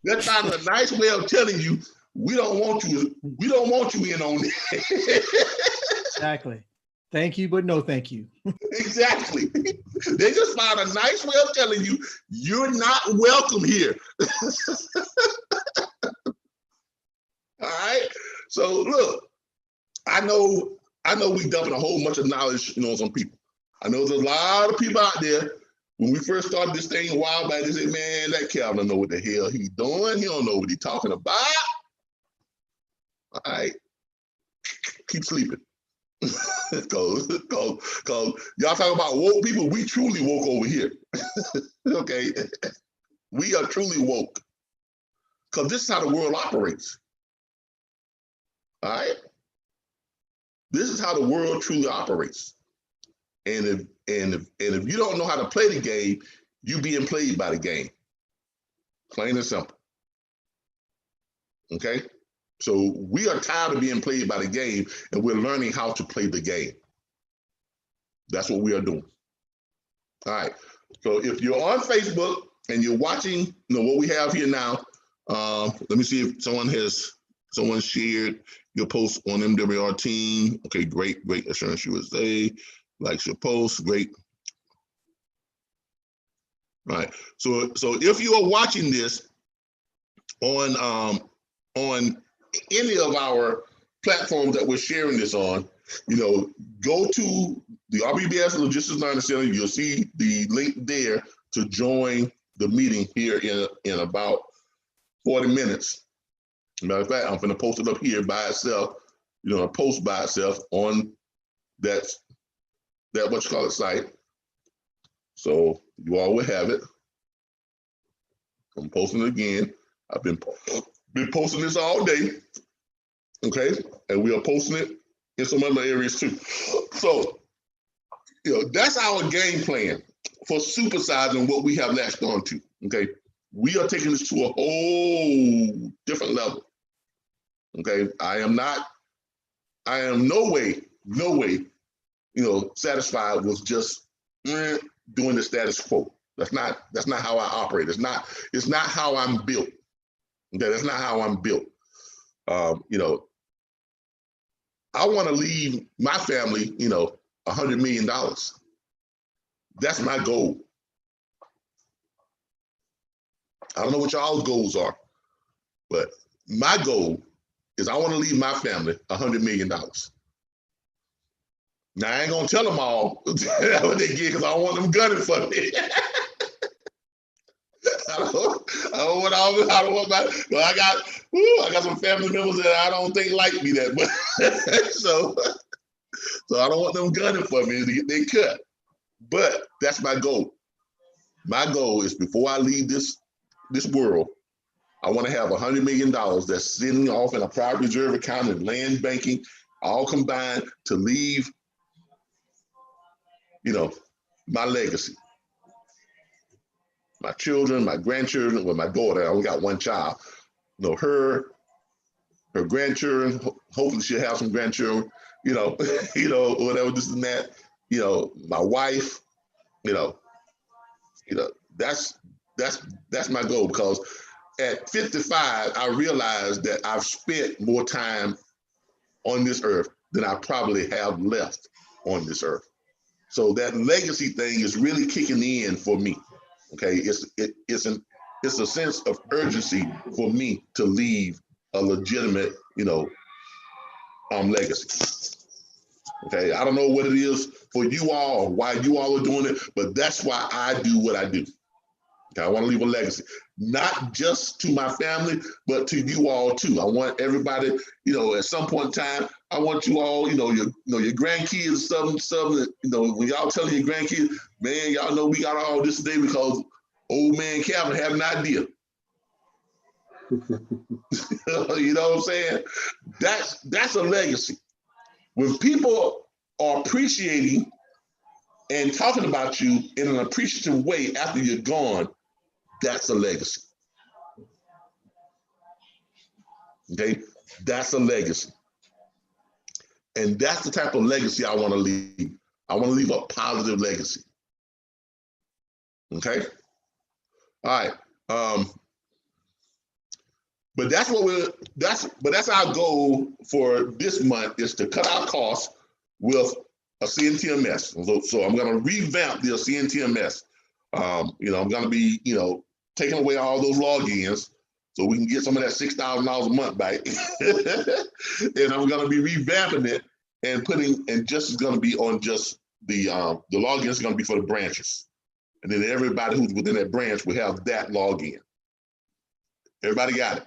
[SPEAKER 1] they're finding a nice way of telling you we don't want you in on it.
[SPEAKER 6] Exactly. Thank you, but no thank you.
[SPEAKER 1] Exactly. They just found a nice way of telling you you're not welcome here. All right. So look, I know we dumping a whole bunch of knowledge, on some people. I know there's a lot of people out there. When we first started this thing a while back, they said, man, that Calvin don't know what the hell he's doing. He don't know what he's talking about. All right. Keep sleeping. Cause y'all talk about woke people, we truly woke over here. Okay. We are truly woke. Because this is how the world operates. All right. This is how the world truly operates. And if you don't know how to play the game, you being played by the game. Plain and simple. Okay? So we are tired of being played by the game, and we're learning how to play the game. That's what we are doing. All right. So if you're on Facebook and you're watching, what we have here now, let me see if someone shared your post on MWR team. Okay, great Assurance USA. Likes your post, great. All right. So if you are watching this on any of our platforms that we're sharing this on, go to the RBBS Logistics Learning Center. You'll see the link there to join the meeting here in about 40 minutes. Matter of fact, I'm going to post it up here by itself, a post by itself on that site. So you all will have it. I'm posting it again. I've been posting this all day. Okay. And we are posting it in some other areas too. So, that's our game plan for supersizing what we have latched on to. Okay. We are taking this to a whole different level. Okay. I am no way, satisfied with just doing the status quo. That's not how I operate. It's not how I'm built. Okay, that's not how I'm built. I want to leave my family, $100 million. That's my goal. I don't know what y'all's goals are, but my goal is I want to leave my family $100 million. Now I ain't gonna tell them all what they get because I don't want them gunning for me. I don't want my. Well, I got some family members that I don't think like me that much. so I don't want them gunning for me to get they cut. But that's my goal. My goal is before I leave this world, I want to have $100 million that's sitting off in a private reserve account and land banking, all combined to leave, my legacy. My children, my grandchildren, well, my daughter, I only got one child. Her grandchildren, hopefully she'll have some grandchildren, whatever, this and that, my wife, that's my goal, because at 55, I realized that I've spent more time on this earth than I probably have left on this earth. So that legacy thing is really kicking in for me. Okay, it's a sense of urgency for me to leave a legitimate, legacy. Okay, I don't know what it is for you all, why you all are doing it, but that's why I do what I do. Okay, I want to leave a legacy, not just to my family, but to you all too. I want everybody, at some point in time, I want you all, your grandkids, something, when y'all telling your grandkids, man, y'all know we got all this today because old man Calvin had an idea. You know what I'm saying? That's a legacy. When people are appreciating and talking about you in an appreciative way after you're gone, that's a legacy. Okay, that's a legacy. And that's the type of legacy I want to leave. I want to leave a positive legacy. Okay? All right. But that's our goal for this month, is to cut our costs with a CNTMS. So I'm going to revamp the CNTMS. I'm going to be, taking away all those logins so we can get some of that $6,000 a month back. And I'm going to be revamping it and just is going to be on just the login is going to be for the branches. And then everybody who's within that branch will have that login. Everybody got it.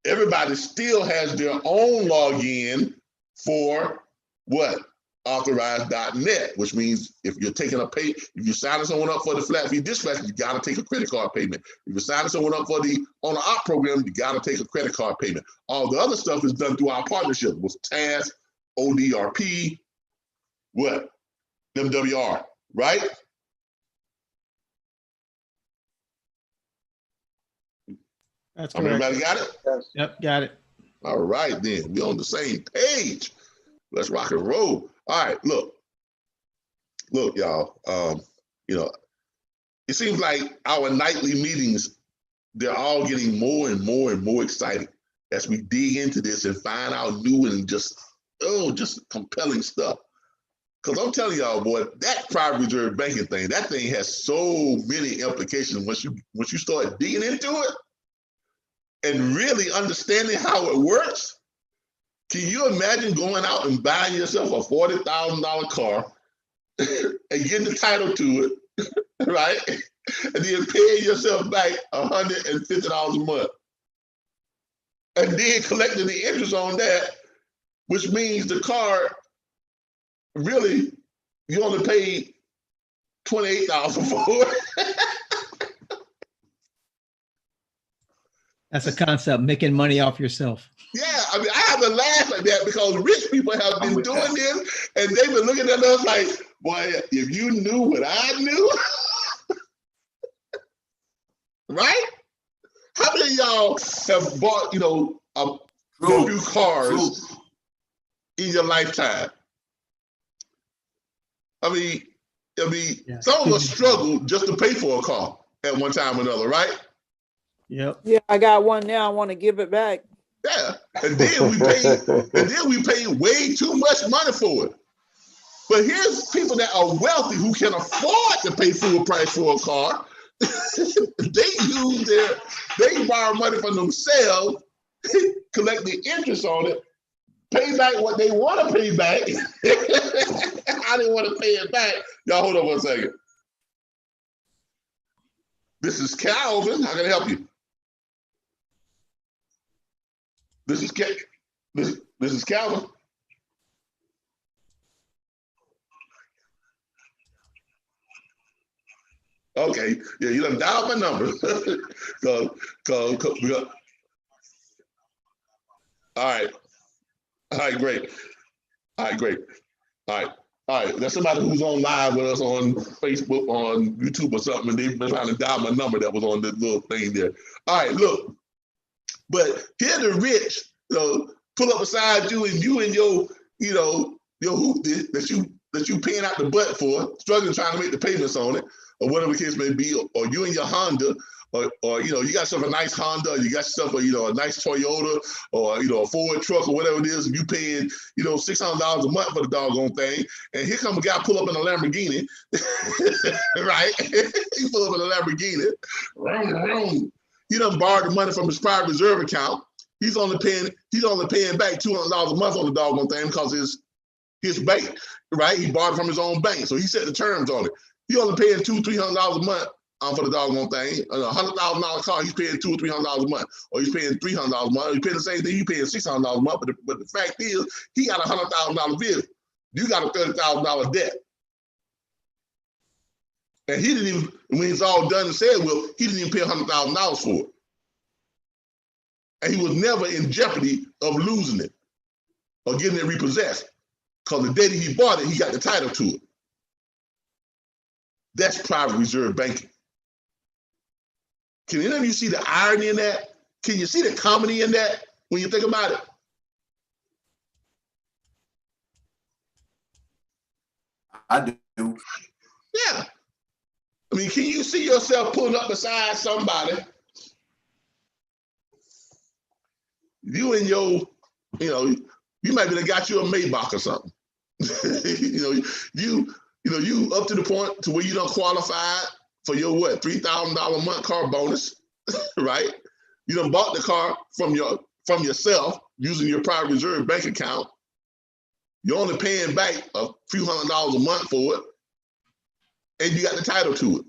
[SPEAKER 1] Everybody still has their own login for what? Authorized.net, which means if you're taking if you're signing someone up for the flat fee dispatch, you got to take a credit card payment. If you're signing someone up for the on-the-op program, you got to take a credit card payment. All the other stuff is done through our partnership with TASC, ODRP, what? MWR, right?
[SPEAKER 6] That's correct.
[SPEAKER 1] Everybody got it?
[SPEAKER 6] Yep, got it.
[SPEAKER 1] All right, then. We're on the same page. Let's rock and roll. All right, look, y'all. It seems like our nightly meetings, they're all getting more and more and more exciting as we dig into this and find out new and just compelling stuff. Because I'm telling y'all, boy, that private reserve banking thing, that thing has so many implications once you start digging into it and really understanding how it works. Can you imagine going out and buying yourself a $40,000 car and getting the title to it, right? And then paying yourself back $150 a month. And then collecting the interest on that, which means the car, really, you only paid $28,000 for it.
[SPEAKER 6] That's a concept, making money off yourself.
[SPEAKER 1] Yeah, I mean, I have to laugh at that because rich people have been doing this and they've been looking at us like, boy, if you knew what I knew, right? How many of y'all have bought, a few cars in your lifetime? I mean,
[SPEAKER 6] Yeah.
[SPEAKER 1] Some of us struggle just to pay for a car at one time or another, right?
[SPEAKER 6] Yep.
[SPEAKER 8] Yeah, I got one now. I want to give it back.
[SPEAKER 1] Yeah, and then we pay way too much money for it. But here's people that are wealthy who can afford to pay full price for a car. They borrow money from themselves, collect the interest on it, pay back what they want to pay back, I didn't want to pay it back. Y'all hold on one second. This is Calvin. How can I help you? This is this is Calvin. Okay, yeah, you done dialed my number. We got, all right, great. All right, great. All right. There's somebody who's on live with us on Facebook, on YouTube or something, and they've been trying to dial my number that was on this little thing there. All right, look. But here the rich, pull up beside you and your hoopty that you paying out the butt for, struggling trying to make the payments on it, or whatever the case may be, or you and your Honda, or you got yourself a nice Honda, or you got yourself a nice Toyota, or a Ford truck, or whatever it is, and you paying $600 a month for the doggone thing, and here come a guy pull up in a Lamborghini, right? He pull up in a Lamborghini, he done borrowed the money from his private reserve account. He's only paying back $200 a month on the doggone thing because his bank, right? He borrowed from his own bank, so he set the terms on it. He only paying $200-300 a month for the doggone thing. A $100,000 car, he's paying $200 or $300 a month, or he's paying $300 a month. He's paying the same thing. He's paying $600 a month. But the fact is, he got a $100,000 vehicle. You got a $30,000 debt, and he didn't even. When it's all done and said, well, he didn't even pay $100,000 for it, and he was never in jeopardy of losing it or getting it repossessed, because the day that he bought it, he got the title to it. That's private reserve banking. Can any of you see the irony in that? Can you see the comedy in that when you think about it?
[SPEAKER 5] I do.
[SPEAKER 1] Yeah. I mean, can you see yourself pulling up beside somebody? You and you might be got you a Maybach or something. You up to the point to where you don't qualify for your $3,000 a month car bonus, right? You done bought the car from yourself using your private reserve bank account. You're only paying back a few $100s a month for it, and you got the title to it.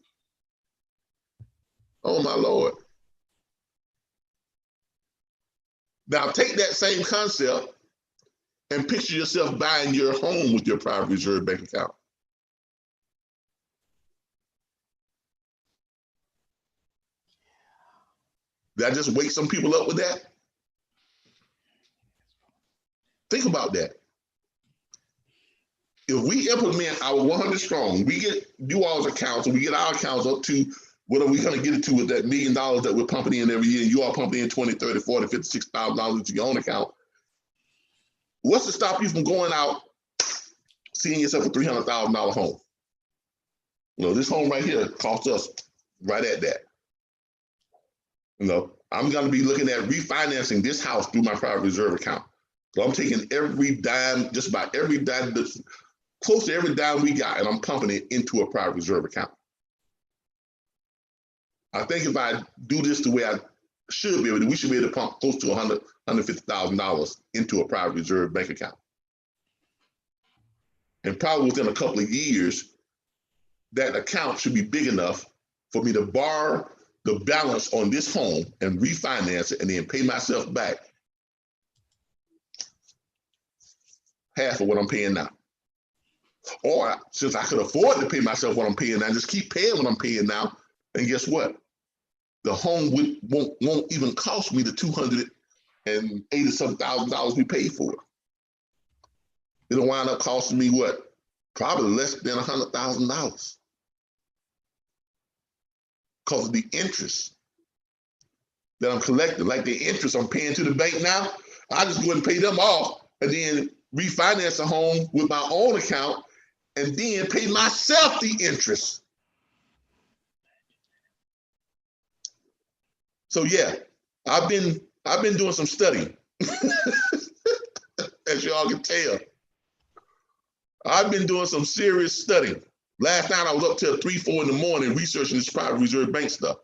[SPEAKER 1] Oh my Lord. Now take that same concept and picture yourself buying your home with your private reserve bank account. Did I just wake some people up with that? Think about that. If we implement our 100 strong, we get you all's accounts, and we get our accounts up to what are we going to get it to with that $1 million that we're pumping in every year, and you all pumping in $20, $30, $40, $56,000 into your own account. What's to stop you from going out, seeing yourself a $300,000 home? This home right here costs us right at that. I'm going to be looking at refinancing this house through my private reserve account. So I'm taking every dime, just about every dime, close to every dime we got, and I'm pumping it into a private reserve account. I think if I do this the way I should be able to, we should be able to pump close to $100,000, $150,000 into a private reserve bank account. And probably within a couple of years, that account should be big enough for me to borrow the balance on this home and refinance it and then pay myself back half of what I'm paying now. Or since I could afford to pay myself what I'm paying now, just keep paying what I'm paying now. And guess what? The home won't even cost me the $280,000 we paid for it. It'll wind up costing me what? Probably less than $100,000. Because of the interest that I'm collecting, like the interest I'm paying to the bank now, I just go ahead and pay them off and then refinance the home with my own account and then pay myself the interest. So yeah, I've been doing some studying, as y'all can tell. I've been doing some serious studying. Last night I was up till 3, 4 in the morning researching this private reserve bank stuff.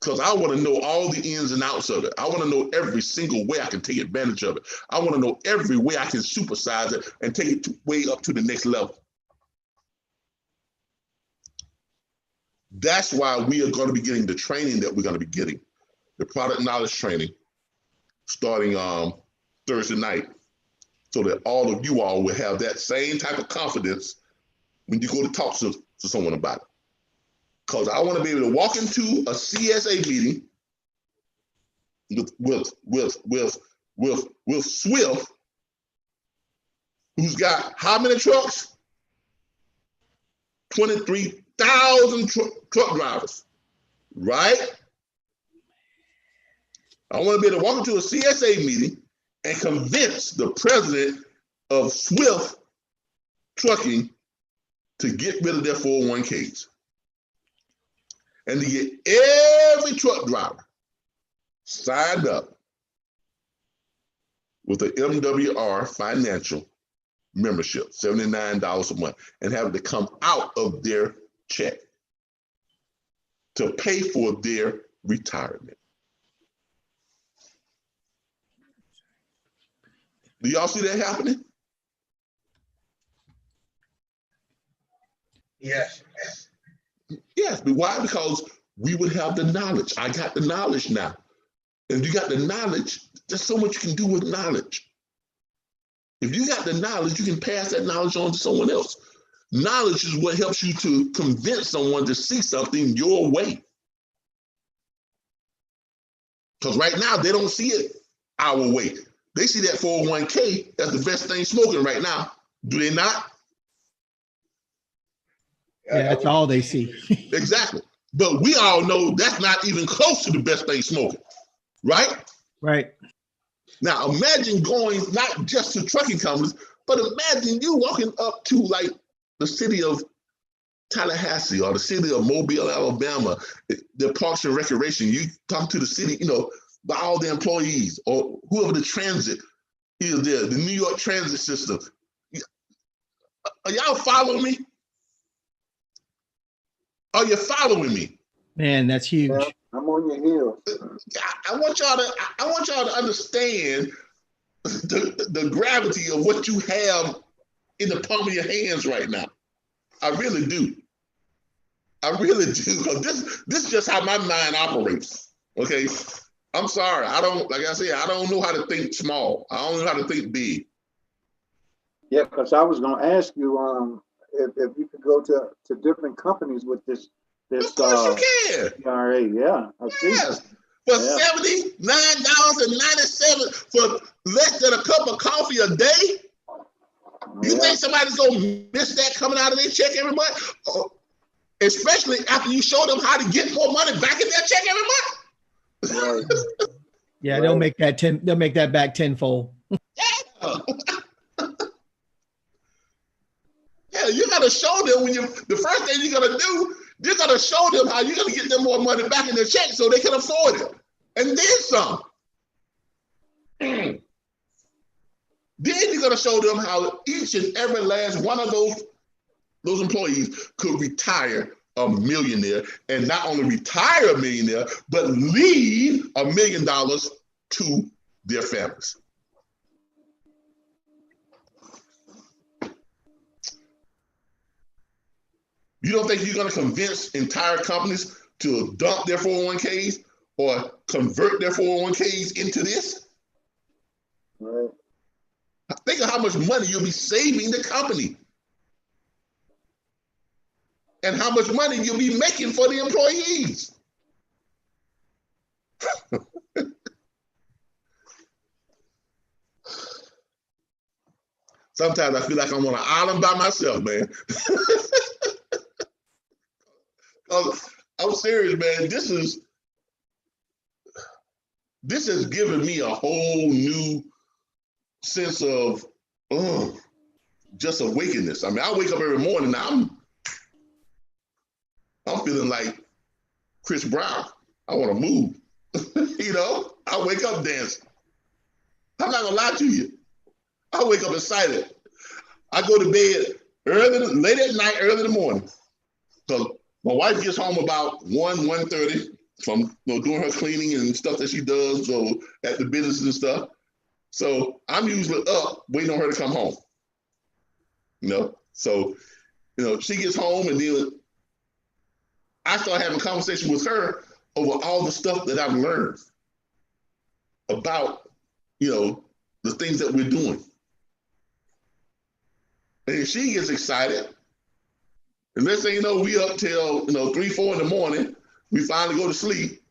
[SPEAKER 1] Because I want to know all the ins and outs of it. I want to know every single way I can take advantage of it. I want to know every way I can supersize it and take it way up to the next level. That's why we are going to be getting the training that we're going to be getting, the product knowledge training, starting Thursday night, so that all of you all will have that same type of confidence when you go to talk to someone about it. Because I want to be able to walk into a CSA meeting with Swift, who's got how many trucks? 23,000 truck drivers, right? I want to be able to walk into a CSA meeting and convince the president of Swift Trucking to get rid of their 401ks. And to get every truck driver signed up with an MWR financial membership, $79 a month, and have it to come out of their check to pay for their retirement. Do y'all see that happening?
[SPEAKER 7] Yes.
[SPEAKER 1] Yes, but why? Because we would have the knowledge. I got the knowledge now. If you got the knowledge, there's so much you can do with knowledge. If you got the knowledge, you can pass that knowledge on to someone else. Knowledge is what helps you to convince someone to see something your way. Because right now, they don't see it our way. They see that 401k as the best thing smoking right now. Do they not?
[SPEAKER 6] Yeah, that's all they see.
[SPEAKER 1] Exactly. But we all know that's not even close to the best thing smoking, right?
[SPEAKER 6] Right.
[SPEAKER 1] Now, imagine going not just to trucking companies, but imagine you walking up to like the city of Tallahassee or the city of Mobile, Alabama, the Parks and Recreation. You talk to the city, by all the employees or whoever the transit is there, the New York transit system. Are y'all following me? Are you following me?
[SPEAKER 6] Man, that's huge.
[SPEAKER 3] Yeah, I'm on your heels.
[SPEAKER 1] I want y'all to understand the gravity of what you have in the palm of your hands right now. I really do. I really do. This is just how my mind operates. Okay. I'm sorry. I don't know how to think small. I don't know how to think big.
[SPEAKER 3] Yeah, because I was going to ask you if you could go to different companies with this
[SPEAKER 1] Of course you can.
[SPEAKER 3] CRA. Yeah, I see.
[SPEAKER 1] Yes. For $79.97 for less than a cup of coffee a day. You think somebody's gonna miss that coming out of their check every month? Especially after you show them how to get more money back in their check every month.
[SPEAKER 3] Right.
[SPEAKER 6] Yeah, they'll make that back tenfold.
[SPEAKER 1] Yeah, you gotta show them the first thing you're gonna do, you're gonna show them how you're gonna get them more money back in their check so they can afford it. And then some. Then you're gonna show them how each and every last one of those employees could retire a millionaire, and not only retire a millionaire, but leave $1 million to their families. You don't think you're going to convince entire companies to dump their 401ks or convert their 401ks into this?
[SPEAKER 3] Right.
[SPEAKER 1] Think of how much money you'll be saving the company and how much money you'll be making for the employees. Sometimes I feel like I'm on an island by myself, man. I'm serious, man. This has given me a whole new sense of just awakeness. I mean, I wake up every morning now. I'm feeling like Chris Brown. I want to move. I wake up dancing. I'm not gonna lie to you. I wake up excited. I go to bed late at night, early in the morning. So my wife gets home about 1:30. from doing her cleaning and stuff that she does, so at the business and stuff. So I'm usually up waiting on her to come home. So she gets home, and then I start having a conversation with her over all the stuff that I've learned about the things that we're doing. And she gets excited. And next thing you know, we up till 3, 4 in the morning. We finally go to sleep.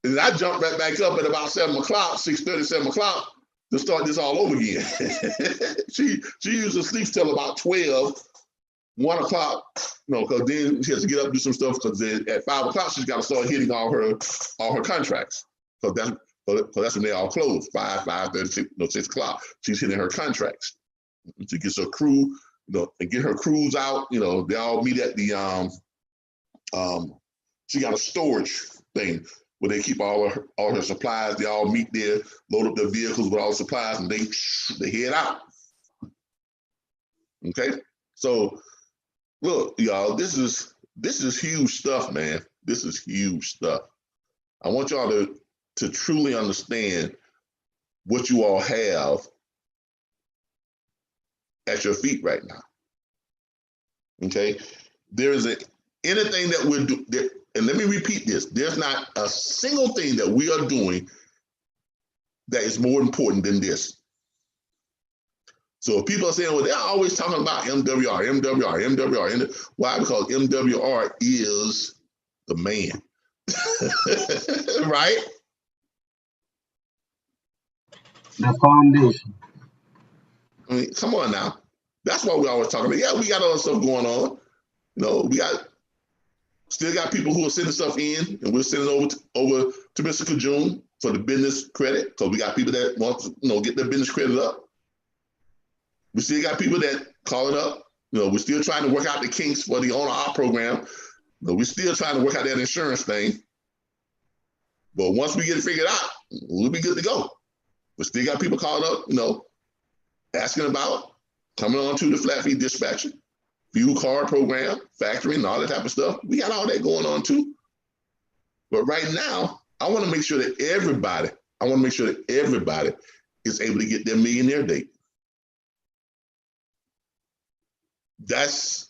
[SPEAKER 1] And then I jump right back up at about 7 o'clock, 6:30, 7 o'clock to start this all over again. She usually sleeps till about 12, 1 o'clock, because then she has to get up and do some stuff, because at 5 o'clock she's got to start hitting all her contracts. Because that's when they all close, 5:30, 6 o'clock. She's hitting her contracts. She gets her crew, and get her crews out. They all meet at the she got a storage thing where they keep all her supplies. They all meet there, load up their vehicles with all the supplies, and they head out. Okay, so look, y'all, this is huge stuff, man. This is huge stuff. I want y'all to truly understand what you all have at your feet right now. Okay, there is anything that we're doing, and let me repeat this: there's not a single thing that we are doing that is more important than this. So if people are saying, well, they're always talking about MWR. Why? Because MWR is the man, right?
[SPEAKER 9] The foundation.
[SPEAKER 1] I mean, come on now. That's what we're always talking about. Yeah, we got other stuff going on. We still got people who are sending stuff in, and we're sending over to Mr. Kajun for the business credit, because we got people that want to get their business credit up. We still got people that calling up. We're still trying to work out the kinks for the owner-op program. We're still trying to work out that insurance thing. But once we get it figured out, we'll be good to go. We still got people calling up, asking about coming on to the flat fee dispatcher, fuel card program, factoring, and all that type of stuff. We got all that going on too. But right now, I want to make sure that everybody is able to get their millionaire date. That's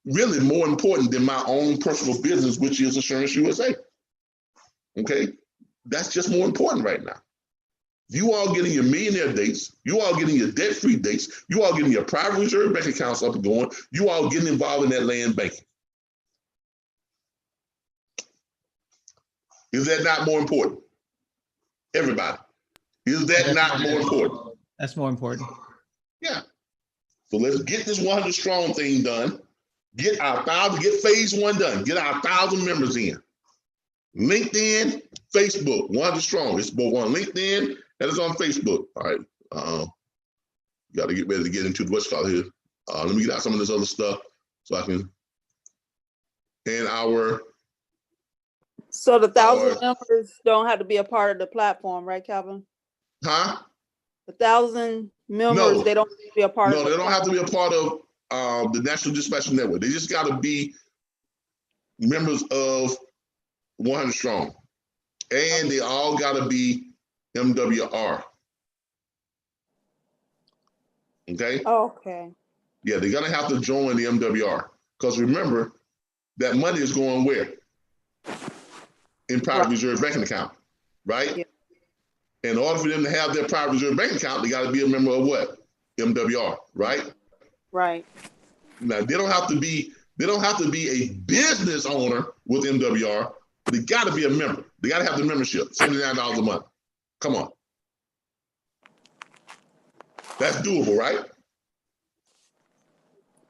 [SPEAKER 1] really more important than my own personal business, which is Insurance USA. Okay, that's just more important right now. You all getting your millionaire dates, you all getting your debt-free dates, you all getting your private reserve bank accounts up and going, you all getting involved in that land banking. Is that not more important? Everybody, is that not more important?
[SPEAKER 6] That's more important.
[SPEAKER 1] Yeah. So let's get this 100 strong thing done. Get phase 1 done. Get our 1,000 members in. LinkedIn, Facebook, 100 strong. It's both on LinkedIn and it's on Facebook. All right. Got to get ready to get into what's called here. Let me get out some of this other stuff so I can. And
[SPEAKER 8] So the 1,000 members don't have to be a part of the platform, right, Calvin?
[SPEAKER 1] Huh?
[SPEAKER 8] The 1,000 members, they don't have to be a part of.
[SPEAKER 1] No, they don't have to be a part of the National Dispatch Network. They just got to be members of 100 Strong. And they all got to be MWR. Okay?
[SPEAKER 8] Okay.
[SPEAKER 1] Yeah, they're going to have to join the MWR. Because remember, that money is going where? In private reserve banking account, right?
[SPEAKER 8] Yeah.
[SPEAKER 1] In order for them to have their private reserve bank account, they got to be a member of what? MWR, right?
[SPEAKER 8] Right.
[SPEAKER 1] Now they don't have to be a business owner with MWR, but they got to be a member. They got to have the membership, $79 a month. Come on. That's doable, right?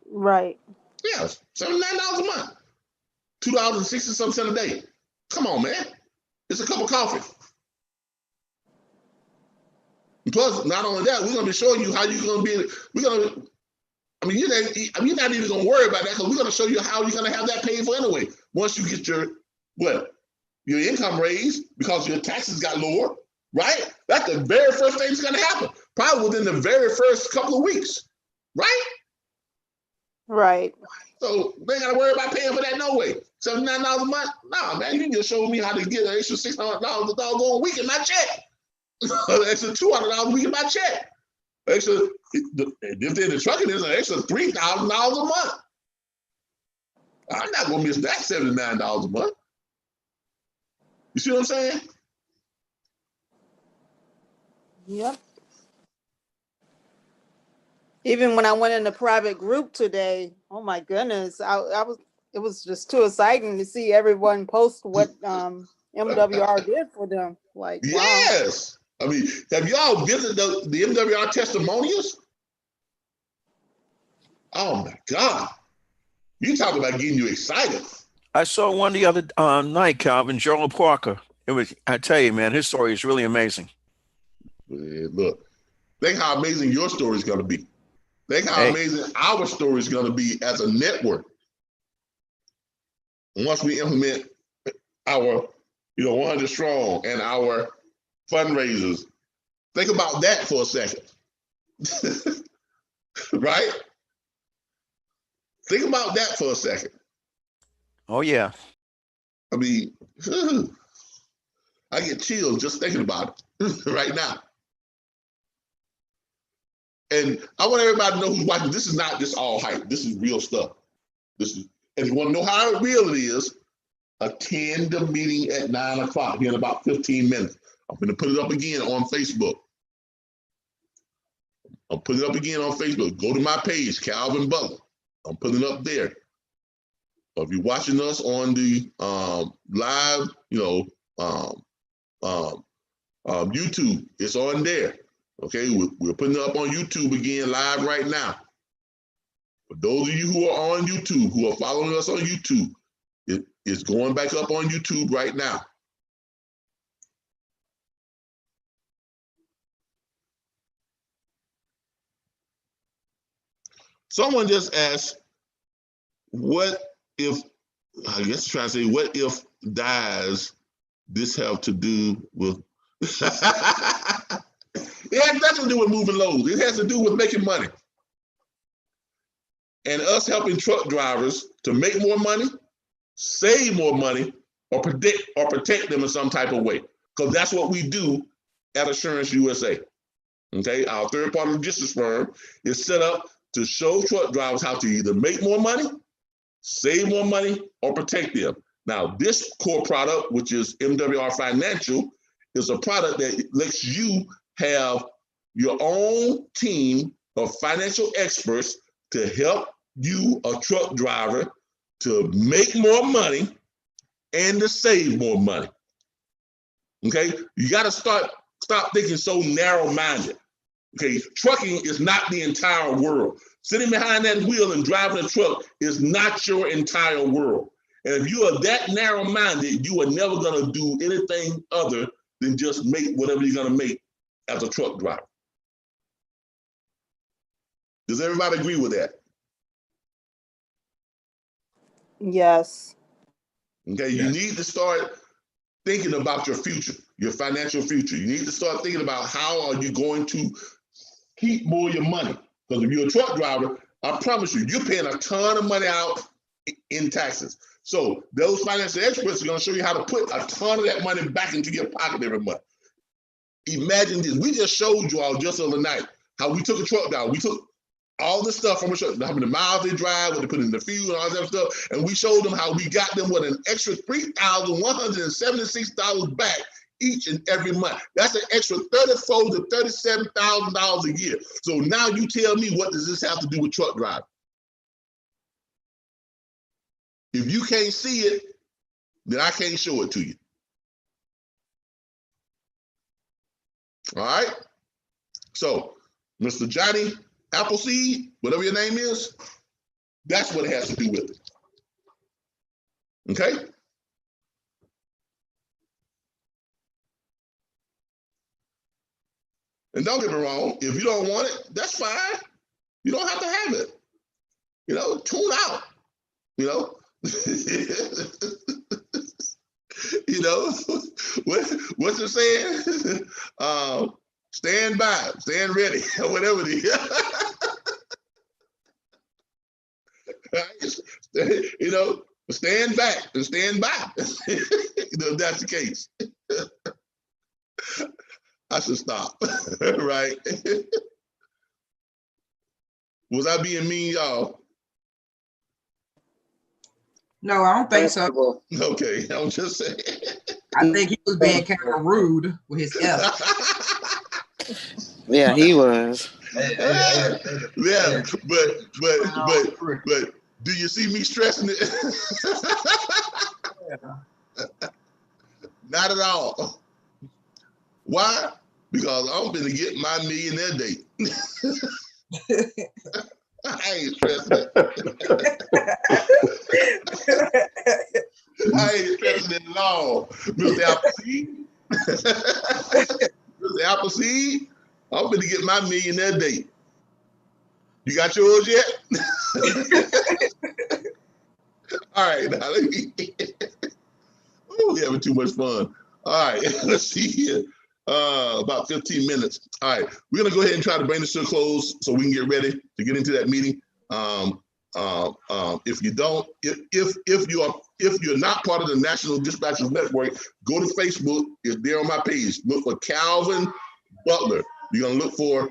[SPEAKER 8] Right.
[SPEAKER 1] Yeah, $79 a month. $2.60 a day. Come on, man. It's a cup of coffee. And plus, not only that, we're going to be showing you how you're going to be, you're not even going to worry about that, because we're going to show you how you're going to have that paid for anyway. Once you get your income raised because your taxes got lower, right? That's the very first thing that's going to happen, probably within the very first couple of weeks, right?
[SPEAKER 8] Right.
[SPEAKER 1] So they ain't gotta worry about paying for that no way. $79 a month? Nah, man, you can just show me how to get an extra $600 a doggone week in my check. An extra $200 a week in my check. Extra, if they're in the trucking, there's an extra $3,000 a month. I'm not gonna miss that $79 a month. You see what I'm saying?
[SPEAKER 8] Yep. Even when I went in the private group today, oh my goodness, it was just too exciting to see everyone post what MWR did for them. Like, wow.
[SPEAKER 1] Yes. I mean, have y'all visited the MWR testimonials? Oh my God. You talk about getting you excited.
[SPEAKER 10] I saw one the other night, Calvin, Joel Parker. I tell you, man, his story is really amazing.
[SPEAKER 1] Look, think how amazing your story is going to be. Think how amazing our story is going to be as a network. Once we implement our, 100 strong and our fundraisers, think about that for a second. Right? Think about that for a second.
[SPEAKER 10] Oh, yeah.
[SPEAKER 1] I mean, I get chills just thinking about it right now. And I want everybody to know who's watching. This is not just all hype. This is real stuff. And you want to know how real it is, attend the meeting at 9 o'clock here in about 15 minutes. I'm going to put it up again on Facebook. I'll put it up again on Facebook. Go to my page, Calvin Butler. I'm putting it up there. If you're watching us on the live, YouTube, it's on there. Okay, we're putting it up on YouTube again, live right now. For those of you who are on YouTube, who are following us on YouTube, it's going back up on YouTube right now. Someone just asked, what if, I guess trying to say, what if does this have to do with, it has nothing to do with moving loads. It has to do with making money. And us helping truck drivers to make more money, save more money, or protect them in some type of way. Because that's what we do at Assurance USA. Okay, our third-party logistics firm is set up to show truck drivers how to either make more money, save more money, or protect them. Now, this core product, which is MWR Financial, is a product that lets you have your own team of financial experts to help you, a truck driver, to make more money and to save more money. Okay, you got to stop thinking so narrow-minded. Okay, trucking is not the entire world. Sitting behind that wheel and driving a truck is not your entire world. And if you are that narrow-minded, you are never going to do anything other than just make whatever you're going to make as a truck driver. Does everybody agree with that?
[SPEAKER 8] Yes.
[SPEAKER 1] Okay, you need to start thinking about your future, your financial future. You need to start thinking about how are you going to keep more of your money. Because if you're a truck driver, I promise you, you're paying a ton of money out in taxes. So those financial experts are going to show you how to put a ton of that money back into your pocket every month. Imagine this. We just showed you all just the other night how we took a truck down. We took all the stuff from a truck, how many miles they drive, what they put in the fuel, and all that stuff. And we showed them how we got them with an extra $3,176 back each and every month. That's an extra $34,000 to $37,000 a year. So now you tell me, what does this have to do with truck driving? If you can't see it, then I can't show it to you. All right? So, Mr. Johnny Appleseed, whatever your name is, that's what it has to do with it. Okay? And don't get me wrong, if you don't want it, that's fine. You don't have to have it. Tune out. What's it saying? Stand by, stand ready, or whatever it is. You know, stand back and stand by. You know, if that's the case. I should stop, right? Was I being mean, y'all?
[SPEAKER 11] No, I don't think so.
[SPEAKER 1] Okay, I'm just saying.
[SPEAKER 11] I think he was being kind of rude with his F.
[SPEAKER 12] Yeah, he was.
[SPEAKER 1] Yeah, but do you see me stressing it? Not at all. Why? Because I'm gonna get my millionaire date. I ain't stressing it. I ain't stressing it at all. Mr. Appleseed. Mr. Appleseed, I'm gonna get my millionaire date. You got yours yet? All right, now let me. Oh, we're having too much fun. All right, let's see here. About 15 minutes. All right, we're gonna go ahead and try to bring this to a close so we can get ready to get into that meeting. If you don't, if you're not part of the National Dispatchers Network, go to Facebook. It's there on my page. Look for Calvin Butler. You're gonna look for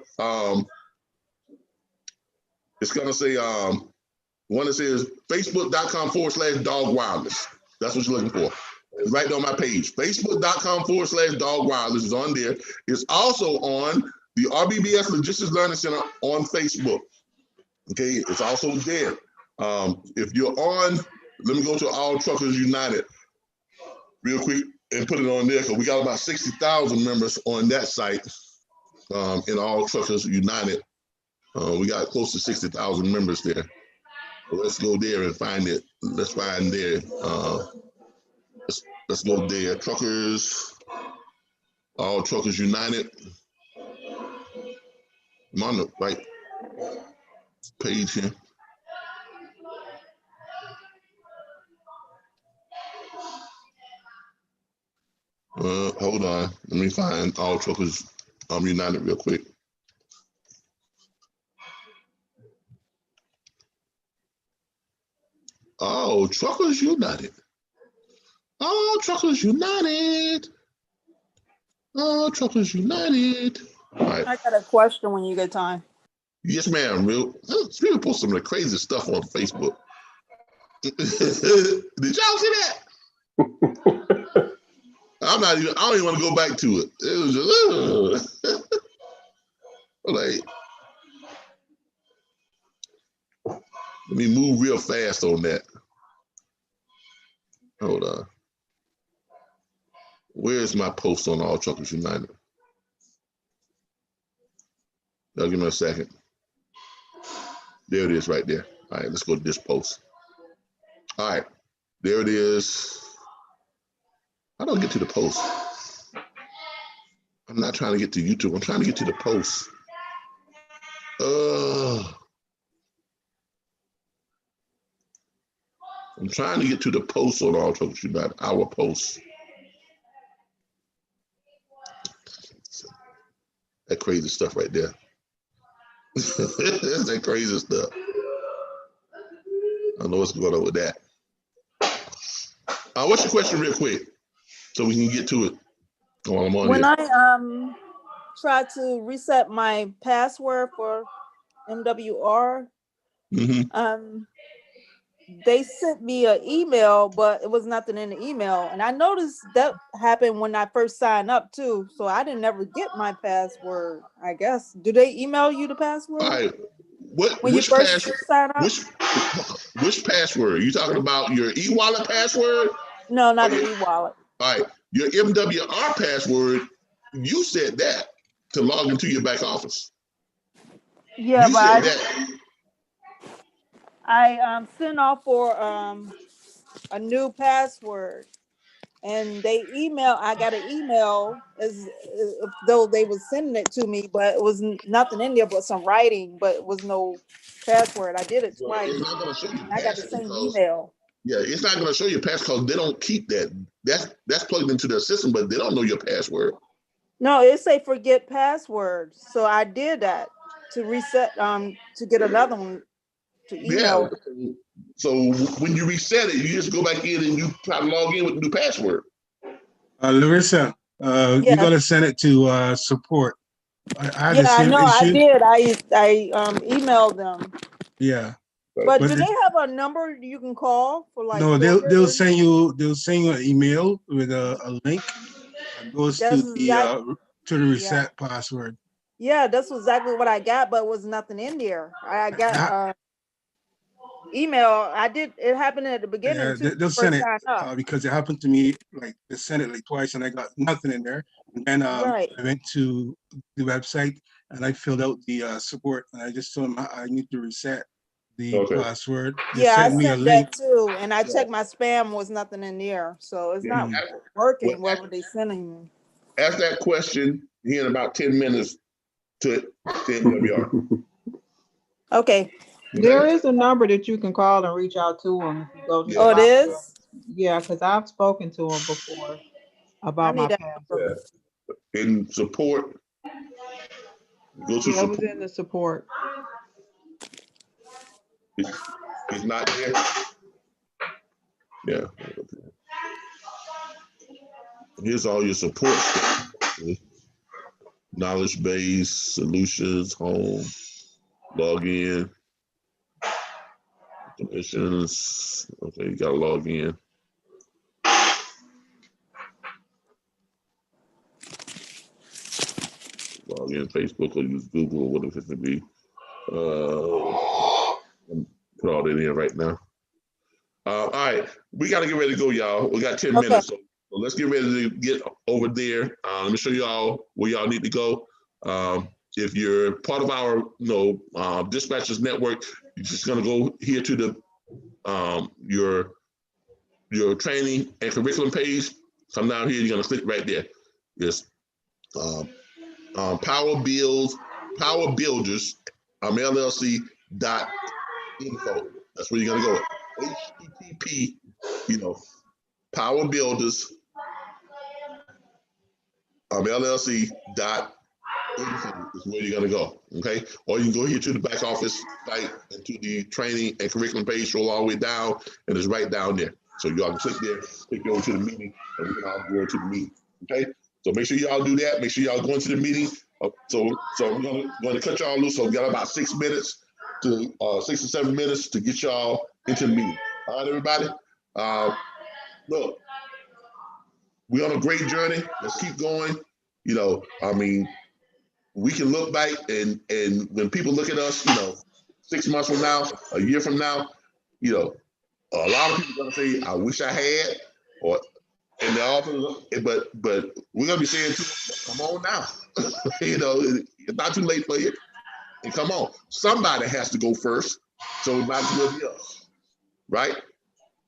[SPEAKER 1] it's gonna say one that says facebook.com/dog wireless. That's what you're looking for. It's right there on my page. Facebook.com/dog wireless is on there. It's also on the RBBS Logistics Learning Center on Facebook. Okay, it's also there. If you're on, let me go to All Truckers United real quick and put it on there because we got about 60,000 members on that site in All Truckers United. We got close to 60,000 members there. So let's go there and find it. Let's find there. Let's go there. Truckers, All Truckers United. I'm on the right page here. Hold on. Let me find All Truckers United real quick. Oh, Truckers United. Oh, Truckers United. Oh, Truckers United. All right.
[SPEAKER 8] I got a question when you get time.
[SPEAKER 1] Yes, ma'am. Real post some of the crazy stuff on Facebook. Did y'all see that? I don't even want to go back to it. It was just like, let me move real fast on that. Hold on. Where's my post on All Truckers United? Now give me a second. There it is right there. All right, let's go to this post. All right, there it is. How do I get to the post? I'm not trying to get to YouTube. I'm trying to get to the post. I'm trying to get to the post on All Truckers United, our post. That crazy stuff right there. That crazy stuff. I don't know what's going on with that. What's your question real quick? So we can get to it while I'm on
[SPEAKER 8] When
[SPEAKER 1] here.
[SPEAKER 8] I tried to reset my password for MWR, they sent me an email, but it was nothing in the email. And I noticed that happened when I first signed up too. So I didn't ever get my password, I guess. Do they email you the password?
[SPEAKER 1] All right.
[SPEAKER 8] Which
[SPEAKER 1] password? You talking about your e-wallet password?
[SPEAKER 8] No, not the e-wallet.
[SPEAKER 1] All right. Your MWR password, you said that to log into your back office.
[SPEAKER 8] Yeah,
[SPEAKER 1] you
[SPEAKER 8] but
[SPEAKER 1] said that.
[SPEAKER 8] I sent off for a new password, and I got an email as though they was sending it to me, but it was nothing in there but some writing, but it was no password. I did it twice.
[SPEAKER 1] It's not gonna show you
[SPEAKER 8] I got the same email.
[SPEAKER 1] Yeah, it's not going to show your password because they don't keep that. That's plugged into their system, but they don't know your password.
[SPEAKER 8] No, it say forget password. So I did that to reset, to get another one to email.
[SPEAKER 1] So when you reset it, you just go back in and you try to log in with a new password.
[SPEAKER 12] Larissa, you
[SPEAKER 8] Yes.
[SPEAKER 12] gotta send it to support. I had the
[SPEAKER 8] Yeah, I
[SPEAKER 12] same
[SPEAKER 8] know, I
[SPEAKER 12] issue.
[SPEAKER 8] did. I emailed them.
[SPEAKER 12] Yeah.
[SPEAKER 8] But
[SPEAKER 12] But
[SPEAKER 8] do
[SPEAKER 12] it-
[SPEAKER 8] they have a number you can call for like?
[SPEAKER 12] No,
[SPEAKER 8] bill
[SPEAKER 12] they'll
[SPEAKER 8] payers?
[SPEAKER 12] send you an email with a link that goes
[SPEAKER 8] That's
[SPEAKER 12] to the
[SPEAKER 8] yeah.
[SPEAKER 12] reset password.
[SPEAKER 8] Yeah, that's exactly what I got, but was nothing in there. I got email. It happened at the beginning
[SPEAKER 12] Yeah,
[SPEAKER 8] too.
[SPEAKER 12] they'll send
[SPEAKER 8] First
[SPEAKER 12] it
[SPEAKER 8] time up.
[SPEAKER 12] because it happened to me. Like they sent it like twice, and I got nothing in there. And then
[SPEAKER 8] Right.
[SPEAKER 12] I went to the website and I filled out the support, and I just told them I need to reset the
[SPEAKER 1] Okay.
[SPEAKER 12] password. They
[SPEAKER 8] Yeah, I
[SPEAKER 12] sent me a
[SPEAKER 8] sent
[SPEAKER 12] link.
[SPEAKER 8] that too, and I checked my spam. Was nothing in there, so it's not working. What were they sending me?
[SPEAKER 1] Ask that question here in about 10 minutes to MWR.
[SPEAKER 8] Okay.
[SPEAKER 2] There is a number that you can call and reach out to them if you go to.
[SPEAKER 8] Oh, it is.
[SPEAKER 2] Yeah, because I've spoken to them before
[SPEAKER 8] I
[SPEAKER 2] about my
[SPEAKER 8] need that
[SPEAKER 2] password.
[SPEAKER 1] Yeah. In support, go to
[SPEAKER 2] Yeah, it was
[SPEAKER 1] support.
[SPEAKER 2] in the support.
[SPEAKER 1] It's not there. Yeah. Here's all your support stuff. Knowledge base, solutions, home, login, permissions. Okay, you gotta log in. Log in Facebook or use Google or whatever it may be. Put all that in right now. All right, we got to get ready to go, y'all. We got 10 minutes, so let's get ready to get over there. Let me show y'all where y'all need to go. If you're part of our, dispatchers network, you're just gonna go here to the your training and curriculum page. Come down here, you're gonna click right there. Yes, Power Builders, LLC.info. That's where you're gonna go. HTTP, Power Builders, LLC.info is where you're gonna go. Okay, or you can go here to the back office site and to the training and curriculum page. Scroll all the way down, and it's right down there. So y'all can click there, click over to the meeting, and we can all go to the meeting. Okay, so make sure y'all do that. Make sure y'all go into the meeting. So I'm going to cut y'all loose. So we got about 6 minutes to 6 or 7 minutes to get y'all into the meeting. All right, everybody. Look, we're on a great journey. Let's keep going. We can look back and when people look at us, 6 months from now, a year from now, a lot of people are gonna say, "I wish I had," and they're all, but we're gonna be saying, "Come on now," it's not too late for you. And come on, somebody has to go first, so it might as well be us, right?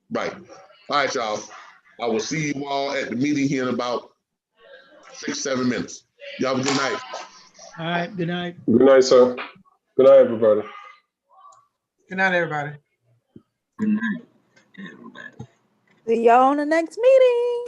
[SPEAKER 1] Right. All right, y'all. I will see you all at the meeting here in about 6, 7 minutes. Y'all have a good night.
[SPEAKER 6] All right, good night.
[SPEAKER 13] Good night, sir. Good night, everybody.
[SPEAKER 11] Good night, everybody.
[SPEAKER 9] Good night, everybody.
[SPEAKER 8] See y'all on the next meeting.